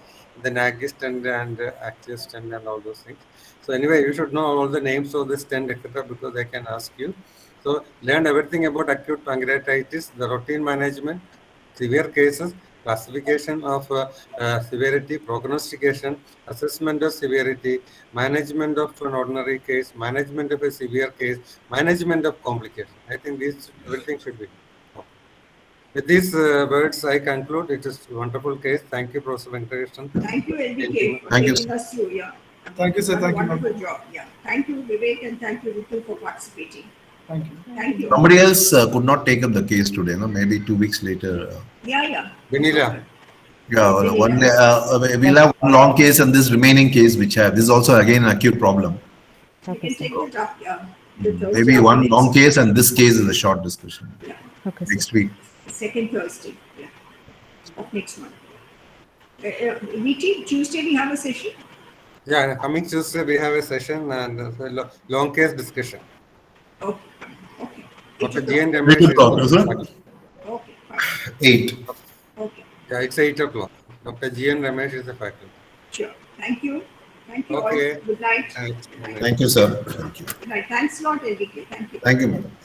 the Nagy stent and Axial stent and all those things. So anyway, you should know all the names of the stent, etc., because they can ask you. So learn everything about acute pancreatitis, the routine management, severe cases, classification of severity, prognostication, assessment of severity, management of an ordinary case, management of a severe case, management of complication. I think everything should be. With these words, I conclude. It is a wonderful case. Thank you, Professor Venkatesan. Thank you, LBK, for Thank you, taking us through. Yeah. Thank you, sir. Done a Thank you, ma'am. wonderful job. Yeah. Thank you, Vivek, and thank you, Ritu, for participating. Thank you. Thank you. Somebody else could not take up the case today, no? Maybe 2 weeks later. Yeah. Vanilla. Yeah, we'll have one long case and this remaining case which have. This is also again an acute problem. You can take it up. Yeah. Maybe one long case and this case is a short discussion. Yeah. Okay, sir. Next week. Second Thursday. Yeah. Of next month. VT, Tuesday we have a session. Yeah, coming Tuesday we have a session and long case discussion. Okay. Okay. Dr. 8 G.N. o'clock. Ramesh 8 o'clock, is- sir? Okay. Fine. 8. Okay. Yeah, it's 8 o'clock. Dr. G.N. Ramesh is the faculty. Sure. Thank you. Thank you Okay. all. Good night. Thank you, sir. Thank you. Good night. Thanks a lot, LBK. Thank you. Thank you, madam.